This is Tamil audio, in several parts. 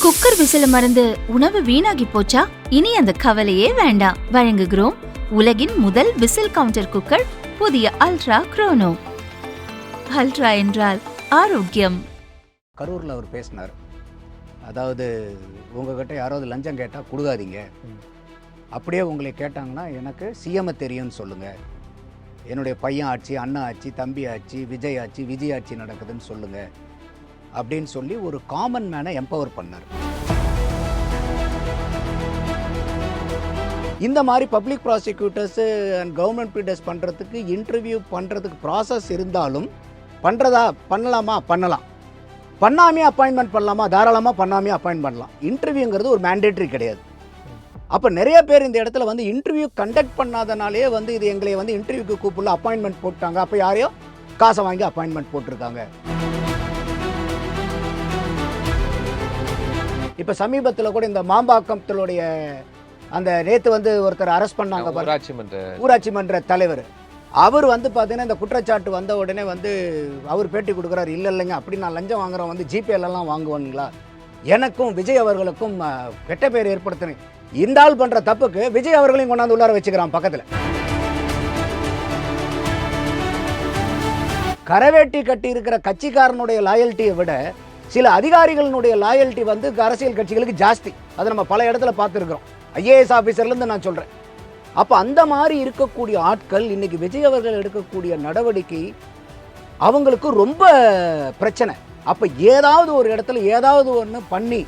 குக்கர் விசில மறந்து உணவு வீணாகி போச்சா? இனி அந்த கவலையே வேண்டாம். வழங்குகிறோம் உலகின் முதல் விசில் கவுண்டர் குக்கர், புதிய அல்ட்ரா குரோனோ. அல்ட்ரா என்றால் ஆரோக்கியம். கரூரில் அவர் பேசினார். அதாவது உங்ககிட்ட யாராவது லஞ்சம் கேட்டால் கொடுக்காதீங்க, அப்படியே உங்களை கேட்டாங்கன்னா எனக்கு சிஎம்ஐ தெரியும்னு சொல்லுங்கள், என்னுடைய பையன் ஆட்சி, அண்ணா ஆட்சி, தம்பி ஆட்சி, விஜய் ஆட்சி, விஜய் ஆட்சி நடக்குதுன்னு சொல்லுங்கள் அப்படின்னு சொல்லி ஒரு காமன் மேனை எம்பவர் பண்ணார். இந்த மாதிரி பப்ளிக் ப்ராசிக்யூட்டர்ஸு அண்ட் கவர்மெண்ட் ப்ரீடர்ஸ் பண்ணுறதுக்கு இன்டர்வியூ பண்ணுறதுக்கு ப்ராசஸ் இருந்தாலும் பண்ணலாம். பண்ணாமே அப்பாயின்மெண்ட் பண்ணலாமா? தாராளமாக பண்ணாமே அப்பாயின்ட் பண்ணலாம். இன்டர்வியூங்கிறது ஒரு மேண்டேட்ரி கிடையாது. அப்போ நிறைய பேர் இந்த இடத்துல வந்து இன்டர்வியூ கண்டக்ட் பண்ணாதனாலே வந்து இது எங்களை வந்து இன்டர்வியூக்கு கூப்பிடல, அப்பாயின்மெண்ட் போட்டாங்க. அப்போ யாரையோ காசை வாங்கி அப்பாயின்மெண்ட் போட்டிருக்காங்க. இப்போ சமீபத்தில் கூட இந்த மாம்பாக்கத்தினுடைய அந்த நேற்று வந்து ஒருத்தர் அரெஸ்ட் பண்ணாங்க, ஊராட்சி மன்ற தலைவர். அவர் வந்து பார்த்தீங்கன்னா இந்த குற்றச்சாட்டு வந்த உடனே வந்து அவர் பேட்டி கொடுக்குறாரு, இல்லைங்க அப்படி நான் லஞ்சம் வாங்குறேன் வந்து ஜிபேலலாம் வாங்குவானுங்களா, எனக்கும் விஜய் அவர்களுக்கும் கெட்ட பேர் ஏற்படுத்தினேன். இந்த ஆள் பண்ணுற தப்புக்கு விஜய் அவர்களையும் கொண்டாந்து உள்ளார வச்சுக்கிறான் பக்கத்தில். கரவேட்டி கட்டி இருக்கிற கட்சிக்காரனுடைய லாயல்ட்டியை விட சில அதிகாரிகளினுடைய லாயல்ட்டி வந்து அரசியல் கட்சிகளுக்கு ஜாஸ்தி. அதை நம்ம பல இடத்துல பார்த்துருக்குறோம். ஐஏஎஸ் ஆஃபீஸர்லேருந்து நான் சொல்கிறேன். அப்போ அந்த மாதிரி இருக்கக்கூடிய ஆட்கள் இன்னைக்கு விஜய் அவர்கள் எடுக்கக்கூடிய நடவடிக்கை அவங்களுக்கு ரொம்ப பிரச்சனை. அப்போ ஏதாவது ஒரு இடத்துல ஏதாவது ஒன்று பண்ணி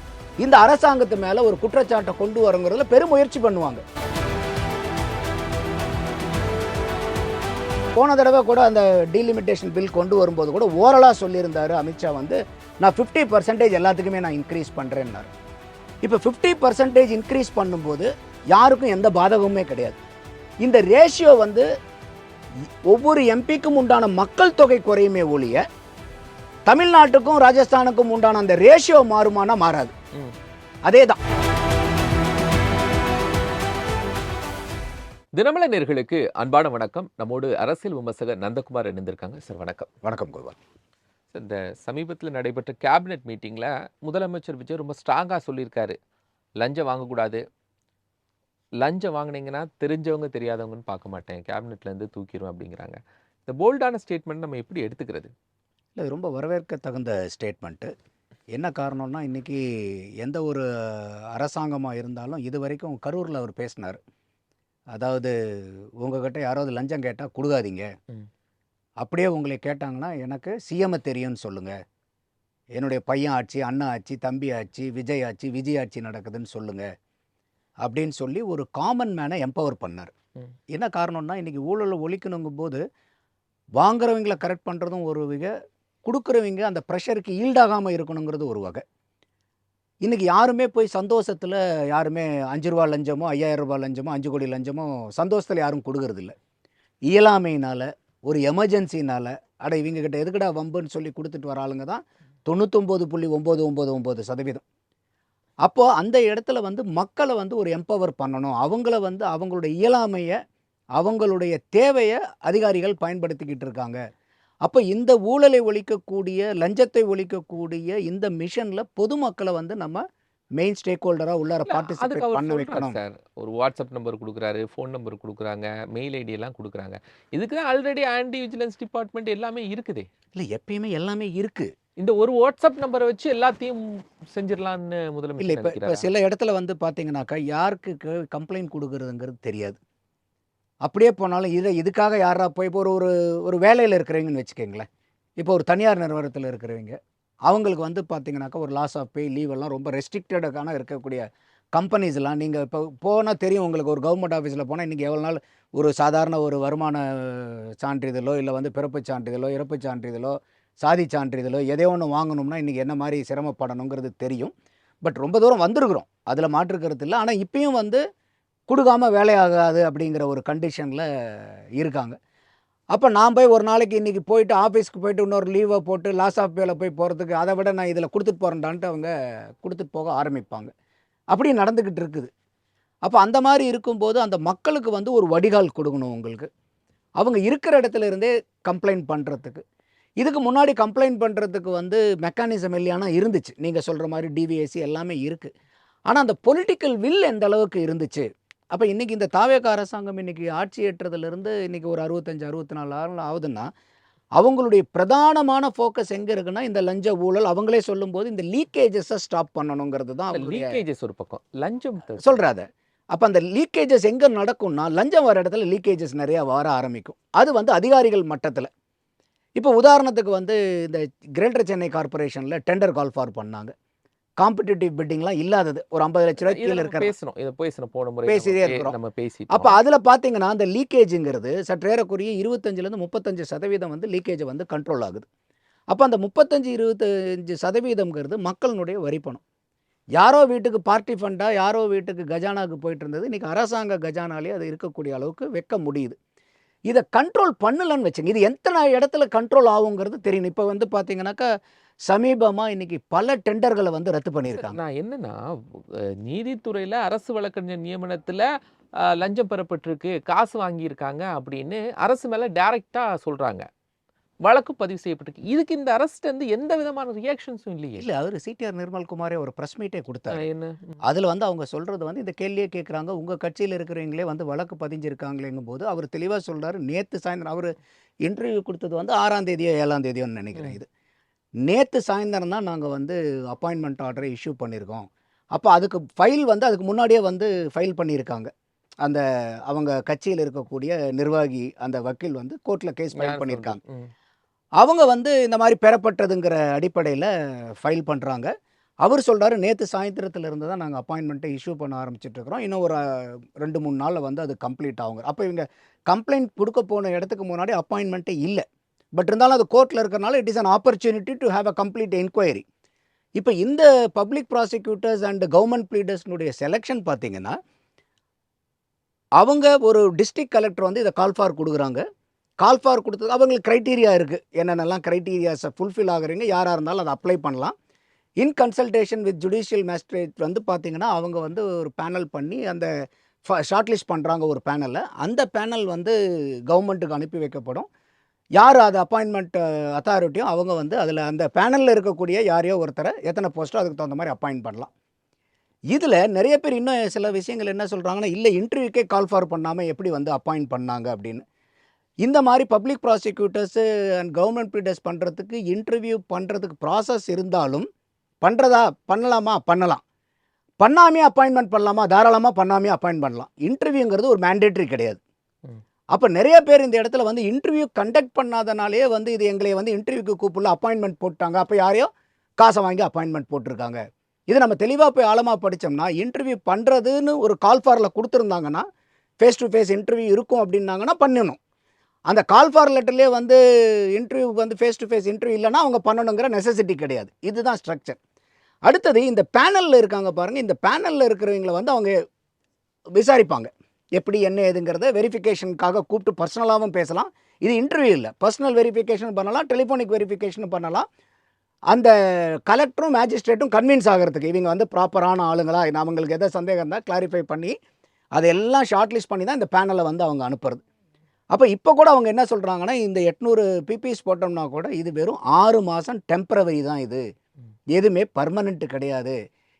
இந்த அரசாங்கத்து மேலே ஒரு குற்றச்சாட்டை கொண்டு வரங்கிறதுல பெருமுயற்சி பண்ணுவாங்க. போன தடவை கூட அந்த டீலிமிட்டேஷன் பில் கொண்டு வரும்போது கூட ஓரலாக சொல்லியிருந்தார் அமித்ஷா வந்து, நான் 50% எல்லாத்துக்குமே நான் இன்க்ரீஸ் பண்ணுறேன்னாரு. இப்போ 50% இன்க்ரீஸ் பண்ணும்போது யாருக்கும் எந்த பாதகமுமே கிடையாது. இந்த ரேஷியோ வந்து ஒவ்வொரு எம்பிக்கும் உண்டான மக்கள் தொகை குறையுமே ஒழிய தமிழ்நாட்டுக்கும் ராஜஸ்தானுக்கும் உண்டான அந்த ரேஷியோ மாறுமானா மாறாது. அதே தான். தினமலை நேயர்களுக்கு அன்பான வணக்கம். நம்மோடு அரசியல் விமர்சகர் நந்தகுமார் இணைந்திருக்காங்க. சார் வணக்கம். வணக்கம் கோபால். இந்த சமீபத்தில் நடைபெற்ற கேபினெட் மீட்டிங்கில் முதலமைச்சர் விஜய் ரொம்ப ஸ்ட்ராங்காக சொல்லியிருக்காரு, லஞ்சம் வாங்கக்கூடாது, லஞ்சம் வாங்கினீங்கன்னா தெரிஞ்சவங்க தெரியாதவங்கன்னு பார்க்க மாட்டேன், கேபினெட்லேருந்து தூக்கிடும் அப்படிங்கிறாங்க. இந்த போல்டான ஸ்டேட்மெண்ட் நம்ம எப்படி எடுத்துக்கிறது? இல்லை, ரொம்ப வரவேற்க தகுந்த ஸ்டேட்மெண்ட்டு. என்ன காரணம்னா இன்றைக்கி எந்த ஒரு அரசாங்கமாக இருந்தாலும் இது வரைக்கும் கரூரில் அவர் பேசினார். அதாவது உங்ககிட்ட யாராவது லஞ்சம் கேட்டால் கொடுக்காதீங்க, அப்படியே உங்களை கேட்டாங்கன்னா எனக்கு சிஎம்ஐ தெரியும்னு சொல்லுங்கள், என்னுடைய பையன் ஆட்சி, அண்ணா ஆட்சி, தம்பி ஆட்சி, விஜய் ஆட்சி, விஜய் ஆட்சி நடக்குதுன்னு சொல்லுங்கள் அப்படின்னு சொல்லி ஒரு காமன் மேனை எம்பவர் பண்ணார். என்ன காரணம்னா இன்றைக்கி ஊழலை ஒழிக்கணுங்கும் போது வாங்குறவங்களை கரெக்ட் பண்ணுறதும் ஒரு வகை, கொடுக்குறவங்க அந்த ப்ரெஷருக்கு ஈல்டாகாமல் இருக்கணுங்கிறது ஒரு வகை. இன்றைக்கி யாருமே போய் சந்தோஷத்தில் யாருமே 5 ரூபா லஞ்சமோ 5000 ரூபா லஞ்சமோ 5 கோடி லஞ்சமோ சந்தோஷத்தில் யாரும் கொடுக்கறதில்ல. இயலாமையினால், ஒரு எமர்ஜென்சினால், அட இவங்ககிட்ட எதுக்கடா வம்புன்னு சொல்லி கொடுத்துட்டு வர ஆளுங்க தான் 99.999%. அப்போது அந்த இடத்துல வந்து மக்களை வந்து ஒரு எம்பவர் பண்ணணும். அவங்கள வந்து அவங்களுடைய இயலாமையை, அவங்களுடைய தேவையை அதிகாரிகள் பயன்படுத்திக்கிட்டு இருக்காங்க. அப்போ இந்த ஊழலை ஒழிக்கக்கூடிய, லஞ்சத்தை ஒழிக்கக்கூடிய இந்த மிஷனில் பொதுமக்களை வந்து நம்ம மெயின் ஸ்டேக் ஹோல்டராக உள்ளார பார்ட்டிசிபேட் பண்ண வைக்கணும். சார் ஒரு வாட்ஸ்அப் நம்பர் கொடுக்குறாரு, ஃபோன் நம்பர் கொடுக்குறாங்க, மெயில் ஐடி எல்லாம் கொடுக்குறாங்க. இதுக்கு தான் ஆல்ரெடி ஆன்டி விஜிலன்ஸ் டிபார்ட்மெண்ட் எல்லாமே இருக்குதே. இல்லை, எப்பயுமே எல்லாமே இருக்குது. இந்த ஒரு வாட்ஸ்அப் நம்பரை வச்சு எல்லாத்தையும் செஞ்சிடலான்னு முதலமைச்சர் இல்லை, இப்போ சில இடத்துல வந்து பார்த்தீங்கன்னாக்கா யாருக்கு கம்ப்ளைண்ட் கொடுக்குறதுங்கிறது தெரியாது. அப்படியே போனாலும் இதுக்காக யாரா போய் இப்போ ஒரு வேலையில் இருக்கிறவங்கன்னு வச்சுக்கோங்களேன். இப்போ ஒரு தனியார் நிறுவனத்தில் இருக்கிறவங்க அவங்களுக்கு வந்து பார்த்தீங்கன்னாக்கா ஒரு லாஸ் ஆஃப் பே, லீவ் எல்லாம் ரொம்ப ரெஸ்ட்ரிக்டடான இருக்கக்கூடிய கம்பெனிஸ்லாம் நீங்கள் இப்போ போனால் தெரியும் உங்களுக்கு. ஒரு கவர்மெண்ட் ஆஃபீஸில் போனால் இன்றைக்கி எவ்வளோ நாள் ஒரு சாதாரண ஒரு வருமான சான்றிதழோ, இல்லை வந்து பிறப்பு சான்றிதழோ, இறப்பு சான்றிதழோ, சாதி சான்றிதழோ எதோ ஒன்று வாங்கணும்னா இன்றைக்கி என்ன மாதிரி சிரமப்படணுங்கிறது தெரியும். பட் ரொம்ப தூரம் வந்திருக்கிறோம், அதில் மாற்றுக்கிறது இல்லை. ஆனால் இப்பயும் வந்து கொடுக்காமல் வேலையாகாது அப்படிங்கிற ஒரு கண்டிஷனில் இருக்காங்க. அப்போ நான் போய் ஒரு நாளைக்கு இன்றைக்கி போயிட்டு ஆஃபீஸ்க்கு போயிட்டு இன்னொரு லீவை போட்டு லாஸ் ஆஃப் பேல போய் போகிறதுக்கு அதை விட நான் இதில் கொடுத்துட்டு போகிறேன்டான்ட்டு அவங்க கொடுத்துட்டு போக ஆரம்பிப்பாங்க. அப்படி நடந்துக்கிட்டு இருக்குது. அப்போ அந்த மாதிரி இருக்கும்போது அந்த மக்களுக்கு வந்து ஒரு வடிகால் கொடுக்கணும். உங்களுக்கு அவங்க இருக்கிற இடத்துல இருந்தே கம்ப்ளைண்ட் பண்ணுறதுக்கு இதுக்கு முன்னாடி கம்ப்ளைண்ட் பண்ணுறதுக்கு வந்து மெக்கானிசம் இல்லையானா இருந்துச்சு. நீங்கள் சொல்கிற மாதிரி டிவிஎஸ்சி எல்லாமே இருக்குது. ஆனால் அந்த பொலிட்டிக்கல் வில் எந்த அளவுக்கு இருந்துச்சு. அப்போ இன்றைக்கி இந்த தாவேகா அரசாங்கம் இன்றைக்கி ஆட்சி ஏற்றதுலேருந்து இன்றைக்கி ஒரு 65 64 நாள் ஆகுதுன்னா அவங்களுடைய பிரதானமான ஃபோக்கஸ் எங்கே இருக்குன்னா இந்த லஞ்ச ஊழல். அவங்களே சொல்லும்போது இந்த லீக்கேஜஸை ஸ்டாப் பண்ணணுங்கிறது தான் அவங்களுடைய லீக்கேஜஸ் ஒரு பக்கம், லஞ்சம் சொல்கிறாத. அப்போ அந்த லீக்கேஜஸ் எங்கே நடக்கும்னா லஞ்சம் வர இடத்துல லீக்கேஜஸ் நிறையா வர ஆரம்பிக்கும். அது வந்து அதிகாரிகள் மட்டத்தில். இப்போ உதாரணத்துக்கு வந்து இந்த கிரேட்டர் சென்னை கார்ப்பரேஷனில் டெண்டர் கால் ஃபார் பண்ணாங்க. காம்படிட்டிவ் பிட்டிங்லாம் இல்லாதது. ஒரு 50 லட்ச ரூபாய் கீழே இருக்கிற பேசணும். இதை பேசணும், போன முறை பேசிட்டே இருக்கிறோம். நம்ம அப்போ பேசிட்டோம். அதில் பார்த்தீங்கன்னா அந்த லீக்கேஜுங்கிறது சற்றேறக்குரிய 25லேருந்து 35% வந்து லீக்கேஜ் வந்து கண்ட்ரோல் ஆகுது. அப்போ அந்த 35-25% மக்களினுடைய வரி பணம். யாரோ வீட்டுக்கு பார்ட்டி ஃபண்டா, யாரோ வீட்டுக்கு கஜானாவுக்கு போயிட்டு இருந்தது. இன்றைக்கி அரசாங்க கஜானாலே அது இருக்கக்கூடிய அளவுக்கு வைக்க முடியுது. இதை கண்ட்ரோல் பண்ணலன்னு வச்சுங்க. இது எத்தனை இடத்துல கண்ட்ரோல் ஆகுங்கிறது தெரியணும். இப்போ வந்து பார்த்தீங்கன்னாக்கா சமீபமாக இன்றைக்கி பல டெண்டர்களை வந்து ரத்து பண்ணியிருக்காங்க. நான் என்னன்னா, நீதித்துறையில் அரசு வழக்கறிஞர் நியமனத்தில் லஞ்சம் பெறப்பட்டிருக்கு, காசு வாங்கியிருக்காங்க அப்படின்னு அரசு மேலே டைரெக்டாக சொல்கிறாங்க. வழக்கு பதிவு செய்யப்பட்டிருக்கு. இதுக்கு இந்த அரசுலேருந்து எந்த விதமான ரியாக்ஷன்ஸும் இல்லையே. இல்லை, அவர் சிடிஆர் நிர்மல்குமாரே ஒரு ப்ரெஸ் மீட்டே கொடுத்தாரு. என்ன அதில் வந்து அவங்க சொல்கிறது வந்து இந்த கேள்வியே கேட்குறாங்க. உங்கள் கட்சியில் இருக்கிறவங்களே வந்து வழக்கு பதிஞ்சிருக்காங்களேங்கும் போது அவர் தெளிவாக சொல்கிறாரு. நேற்று சாயந்தரம் அவர் இன்டர்வியூ கொடுத்தது வந்து 6ஆம் தேதியோ 7ஆம் தேதியோன்னு நினைக்கிறேன். இது நேற்று சாயந்தரம் தான் நாங்கள் வந்து அப்பாயின்மெண்ட் ஆர்டரை இஷ்யூ பண்ணியிருக்கோம். அப்போ அதுக்கு ஃபைல் வந்து அதுக்கு முன்னாடியே வந்து ஃபைல் பண்ணியிருக்காங்க. அந்த அவங்க கட்சியில் இருக்கக்கூடிய நிர்வாகி அந்த வக்கீல் வந்து கோர்ட்டில் கேஸ் ஃபைல் பண்ணியிருக்காங்க. அவங்க வந்து இந்த மாதிரி பெறப்பட்டதுங்கிற அடிப்படையில் ஃபைல் பண்ணுறாங்க. அவர் சொல்கிறாரு நேற்று சாயந்தரத்தில் இருந்து தான் நாங்கள் அப்பாயின்மெண்ட்டை இஷ்யூ பண்ண ஆரம்பிச்சிட்ருக்கிறோம். இன்னும் ஒரு 2-3 நாளில் வந்து அது கம்ப்ளீட் ஆகுங்க. அப்போ இவங்க கம்ப்ளைண்ட் கொடுக்க போன இடத்துக்கு முன்னாடி அப்பாயின்மெண்ட்டே இல்லை. பட் இருந்தாலும் அது கோர்ட்டில் இருக்கிறனால it is an opportunity to have a complete enquiry. இப்போ இந்த பப்ளிக் ப்ராசிக்யூட்டர்ஸ் அண்ட் கவர்மெண்ட் ப்ளீடர்ஸ்னுடைய செலெக்ஷன் பார்த்தீங்கன்னா அவங்க ஒரு டிஸ்ட்ரிக்ட் கலெக்டர் வந்து இதை கால் ஃபார் கொடுக்குறாங்க. கால் ஃபார் கொடுத்தது அவங்களுக்கு க்ரைட்டீரியா இருக்குது. என்னென்னலாம் க்ரைட்டீரியாஸை ஃபுல்ஃபில் ஆகுறீங்க, யாராக இருந்தாலும் அதை அப்ளை பண்ணலாம். இன் கன்சல்டேஷன் வித் ஜுடிஷியல் மேஜிஸ்ட்ரேட் வந்து பார்த்திங்கன்னா அவங்க வந்து ஒரு பேனல் பண்ணி அந்த ஷார்ட் லிஸ்ட் பண்ணுறாங்க ஒரு பேனலில். அந்த பேனல் வந்து கவர்மெண்ட்டுக்கு அனுப்பி வைக்கப்படும். யார் அது அப்பாயின்மெண்ட் அத்தாரிட்டியும் அவங்க வந்து அதில் அந்த பேனலில் இருக்கக்கூடிய யாரையோ ஒருத்தரை எத்தனை போஸ்ட்டோ அதுக்கு தகுந்த மாதிரி அப்பாயின்ட் பண்ணலாம். இதில் நிறைய பேர் இன்னும் சில விஷயங்கள் என்ன சொல்கிறாங்கன்னா, இல்லை இன்டர்வியூக்கே கால் ஃபார் பண்ணாமல் எப்படி வந்து அப்பாயின்ட் பண்ணாங்க அப்படின்னு. இந்த மாதிரி பப்ளிக் ப்ராசிக்யூட்டர்ஸு அண்ட் கவர்மெண்ட் ப்ளீடர்ஸ் பண்ணுறதுக்கு இன்டர்வியூ பண்ணுறதுக்கு ப்ராசஸ் இருந்தாலும் பண்ணலாமா பண்ணலாம். பண்ணாமே அப்பாயின்மெண்ட் பண்ணலாமா, தாராளமாக பண்ணாமே அப்பாயின்ட் பண்ணலாம். இன்டர்வியூங்கிறது ஒரு மேண்டேட்ரி கிடையாது. அப்போ நிறைய பேர் இந்த இடத்துல வந்து இன்டர்வியூ கண்டக்ட் பண்ணாதனாலே வந்து இது எங்களை வந்து இன்டர்வியூக்கு கூப்பிடல அப்பாயின்மெண்ட் போட்டாங்க, அப்போ யாரையோ காசை வாங்கி அப்பாயின்மெண்ட் போட்டிருக்காங்க. இது நம்ம தெளிவாக போய் ஆழமாக படித்தோம்னா இன்டர்வியூ பண்ணுறதுன்னு ஒரு கால் ஃபாரில் கொடுத்துருந்தாங்கன்னா, ஃபேஸ் டு ஃபேஸ் இன்டர்வியூ இருக்கும் அப்படின்னாங்கன்னா பண்ணணும். அந்த கால் ஃபார் லெட்டர்லேயே வந்து இன்டர்வியூ வந்து ஃபேஸ் டு ஃபேஸ் இன்டர்வியூ இல்லைனா அவங்க பண்ணணுங்கிற நெசசிட்டி கிடையாது. இதுதான் ஸ்ட்ரக்சர். அடுத்தது இந்த பேனலில் இருக்காங்க பாருங்கள். இந்த பேனலில் இருக்கிறவங்களை வந்து அவங்க விசாரிப்பாங்க. எப்படி என்ன ஏதுங்கிறத வெரிஃபிகேஷனுக்காக கூப்பிட்டு பர்சனலாகவும் பேசலாம். இது இன்டர்வியூ இல்லை, பர்சனல் வெரிஃபிகேஷன் பண்ணலாம், டெலிஃபோனிக் வெரிஃபிகேஷன் பண்ணலாம். அந்த கலெக்டரும் மேஜிஸ்ட்ரேட்டும் கன்வின்ஸ் ஆகிறதுக்கு இவங்க வந்து ப்ராப்பரான ஆளுங்களா, அவங்களுக்கு எதாவது சந்தேகம் இருந்தால் கிளாரிஃபை பண்ணி அதையெல்லாம் ஷார்ட் லிஸ்ட் பண்ணி தான் இந்த பேனலை வந்து அவங்க அனுப்புறது. அப்போ இப்போ கூட அவங்க என்ன சொல்கிறாங்கன்னா, இந்த 800 பிபிஎஸ் போட்டோம்னா கூட இது வெறும் 6 மாதம் டெம்பரவரி தான், இது எதுவுமே பர்மனெண்ட்டு கிடையாது.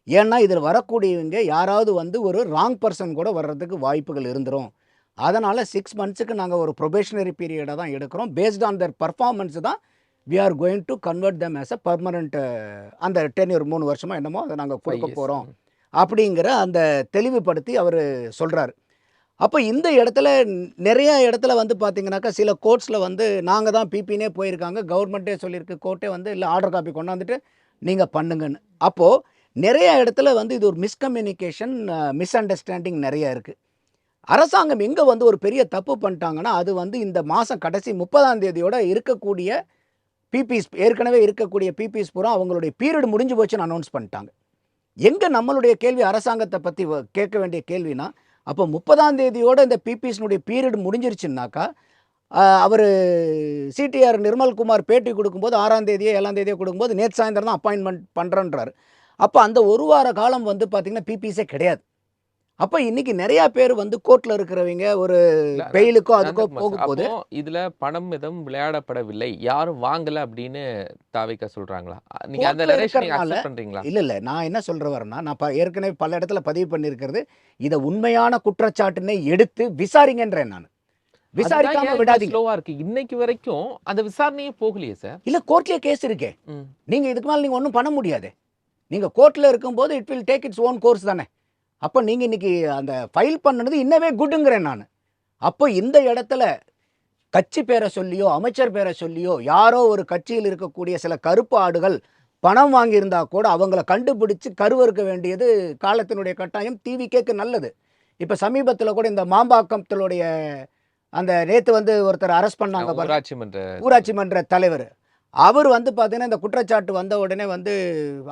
ஏன்னா இதில் வரக்கூடியவங்க யாராவது வந்து ஒரு ராங் பர்சன் கூட வர்றதுக்கு வாய்ப்புகள் இருந்துரும். அதனால் 6 மந்த்ஸுக்கு நாங்கள் ஒரு ப்ரொபேஷனரி பீரியடை தான் எடுக்கிறோம். பேஸ்ட் ஆன் தர் பர்ஃபார்மன்ஸ் தான் we are going to convert them as a permanent அந்த டென்யூர் 3 வருஷமாக என்னமோ அதை நாங்கள் கொடுக்க போகிறோம் அப்படிங்கிற அந்த தெளிவுபடுத்தி அவர் சொல்கிறார். அப்போ இந்த இடத்துல நிறைய இடத்துல வந்து பார்த்திங்கனாக்கா சில கோர்ட்ஸில் வந்து நாங்கள் தான் பிபினே போயிருக்காங்க, கவர்மெண்ட்டே சொல்லியிருக்கு, கோர்ட்டே வந்து இல்லை ஆர்டர் காப்பி கொண்டாந்துட்டு நீங்கள் பண்ணுங்கன்னு. அப்போது நிறைய இடத்துல வந்து இது ஒரு மிஸ்கம்யூனிகேஷன், மிஸ் அண்டர்ஸ்டாண்டிங் நிறைய இருக்குது. அரசாங்கம் எங்கே வந்து ஒரு பெரிய தப்பு பண்ணிட்டாங்கன்னா, அது வந்து இந்த மாதம் கடைசி 30ஆம் தேதியோட இருக்கக்கூடிய பிபிஎஸ் ஏற்கனவே இருக்கக்கூடிய பிபிஎஸ் பூரா அவங்களுடைய பீரியட் முடிஞ்சு போச்சுன்னு அனௌன்ஸ் பண்ணிட்டாங்க. எங்கே நம்மளுடைய கேள்வி அரசாங்கத்தை பற்றி கேட்க வேண்டிய கேள்வினா, அப்போ 30ஆம் தேதியோட இந்த பிபிஎஸ்னுடைய பீரியட் முடிஞ்சிருச்சுன்னாக்கா அவர் சிடிஆர் நிர்மல்குமார் பேட்டி கொடுக்கும்போது 6ஆம் தேதியோ 7ஆம் தேதியோ கொடுக்கும்போது நேற்று சாயந்தரம் தான் அப்பாயின்மெண்ட் பண்ணுறன்றாரு. அப்போ அந்த ஒரு வார காலம் வந்து பார்த்திங்கன்னா பிபிஎஸே கிடையாது. அப்ப இன்னைக்கு நிறைய பேர் வந்து கோர்ட்ல இருக்கிறவங்க ஒரு இல்ல பெயிலுக்கோ அதுக்கோ நந்தகுமார் சார், போகும்போது அப்போ இதுல பணம் எதுவும் விளையாடப்படவில்லை, யாரும் வாங்கல அப்படின்னு தாவேக்கா சொல்றாங்களா? நீங்க அந்த கோர்ட்ல நரேஷன் நீங்க இருக்கிறனால அக்செப்ட் பண்றீங்களா? இல்ல நான் என்ன சொல்ற வரேன்னா நான் ஏற்கனவே பல இடத்துல பதிவு பண்ணியிருக்கிறது இதை உண்மையான குற்றச்சாட்டுன்னு எடுத்து விசாரிங்கன்றேன் நான் அதுதான் விசாரிக்காம ஏன் இவ்வளவு விடாதீங்க. ஸ்லோவா இருக்கு? இன்னைக்கு வரைக்கும் அந்த விசாரணையே போகலையே சார். இல்ல கோர்ட்லயே கேஸ் இருக்கே, ம். நீங்க இதுக்கு மேல நீங்க ஒன்றும் பண்ண முடியாது. நீங்க கோர்ட்ல இருக்கும்போது it will take its own course தானே. அப்ப நீங்க இன்னைக்கு அந்த ஃபைல் பண்ணது இன்னவே குட்டுங்கிறேன் நான். அப்போ இந்த இடத்துல கட்சி பேரை சொல்லியோ அமைச்சர் பேரை சொல்லியோ யாரோ ஒரு கட்சியில் இருக்கக்கூடிய சில கருப்பு ஆடுகள் பணம் வாங்கியிருந்தா கூட அவங்கள கண்டுபிடிச்சு கருவறுக்க வேண்டியது காலத்தினுடைய கட்டாயம். டிவிகேக்கு நல்லது. இப்போ சமீபத்தில் கூட இந்த மாம்பாக்கத்தினுடைய அந்த நேற்று வந்து ஒருத்தர் அரெஸ்ட் பண்ணாங்க பாருங்க, ஊராட்சி மன்ற ஊராட்சி மன்ற தலைவர். அவர் வந்து பார்த்தீங்கன்னா இந்த குற்றச்சாட்டு வந்த உடனே வந்து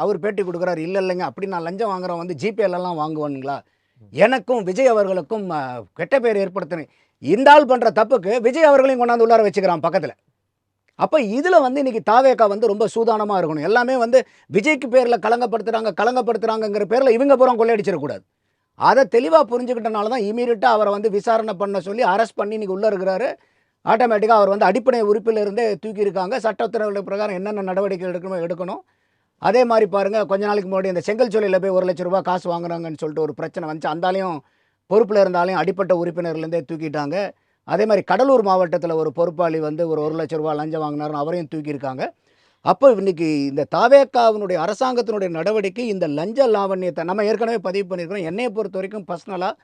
அவர் பேட்டி கொடுக்குறாரு, இல்லை இல்லைங்க அப்படி நான் லஞ்சம் வாங்குறோம் வந்து ஜிபேலலாம் வாங்குவானுங்களா, எனக்கும் விஜய் அவர்களுக்கும் கெட்ட பேர் ஏற்படுத்தினேன். இந்த ஆள் பண்ணுற தப்புக்கு விஜய் அவர்களையும் கொண்டாந்து உள்ளார வச்சுக்கிறான் பக்கத்தில். அப்போ இதில் வந்து இன்னைக்கு தாவேக்கா வந்து ரொம்ப சூதானமாக இருக்கணும். எல்லாமே வந்து விஜய்க்கு பேரில் கலங்கப்படுத்துகிறாங்கங்கிற பேரில் இவங்க பூரா கொள்ளையடிச்சிடக்கூடாது. அதை தெளிவாக புரிஞ்சுக்கிட்டனால தான் இமீடியட்டாக அவரை வந்து விசாரணை பண்ண சொல்லி அரெஸ்ட் பண்ணி இன்னைக்கு உள்ளே இருக்கிறாரு. ஆட்டோமேட்டிக்காக அவர் வந்து அடிப்படை உறுப்பிலிருந்தே தூக்கியிருக்காங்க. சட்ட உத்தரவுகள் பிரகாரம் என்னென்ன நடவடிக்கைகள் எடுக்கணும். அதே மாதிரி பாருங்கள், கொஞ்ச நாளைக்கு முன்னாடி இந்த செங்கல் சோலையில் போய் 1 லட்ச ரூபா காசு வாங்குறாங்கன்னு சொல்லிட்டு ஒரு பிரச்சனை வந்துச்சு. அந்தாலையும் பொறுப்பில் இருந்தாலையும் அடிப்பட்ட உறுப்பினர்லேருந்தே தூக்கிட்டாங்க. அதே மாதிரி கடலூர் மாவட்டத்தில் ஒரு பொறுப்பாளி வந்து ஒரு 1 லட்ச ரூபா லஞ்சம் வாங்கினாருன்னு அவரையும் தூக்கியிருக்காங்க. அப்போ இன்னைக்கு இந்த தாவேக்காவினுடைய அரசாங்கத்தினுடைய நடவடிக்கை இந்த லஞ்ச லாவண்யத்தை நம்ம ஏற்கனவே பதிவு பண்ணியிருக்கிறோம். என்னையை பொறுத்த வரைக்கும் பர்சனலாக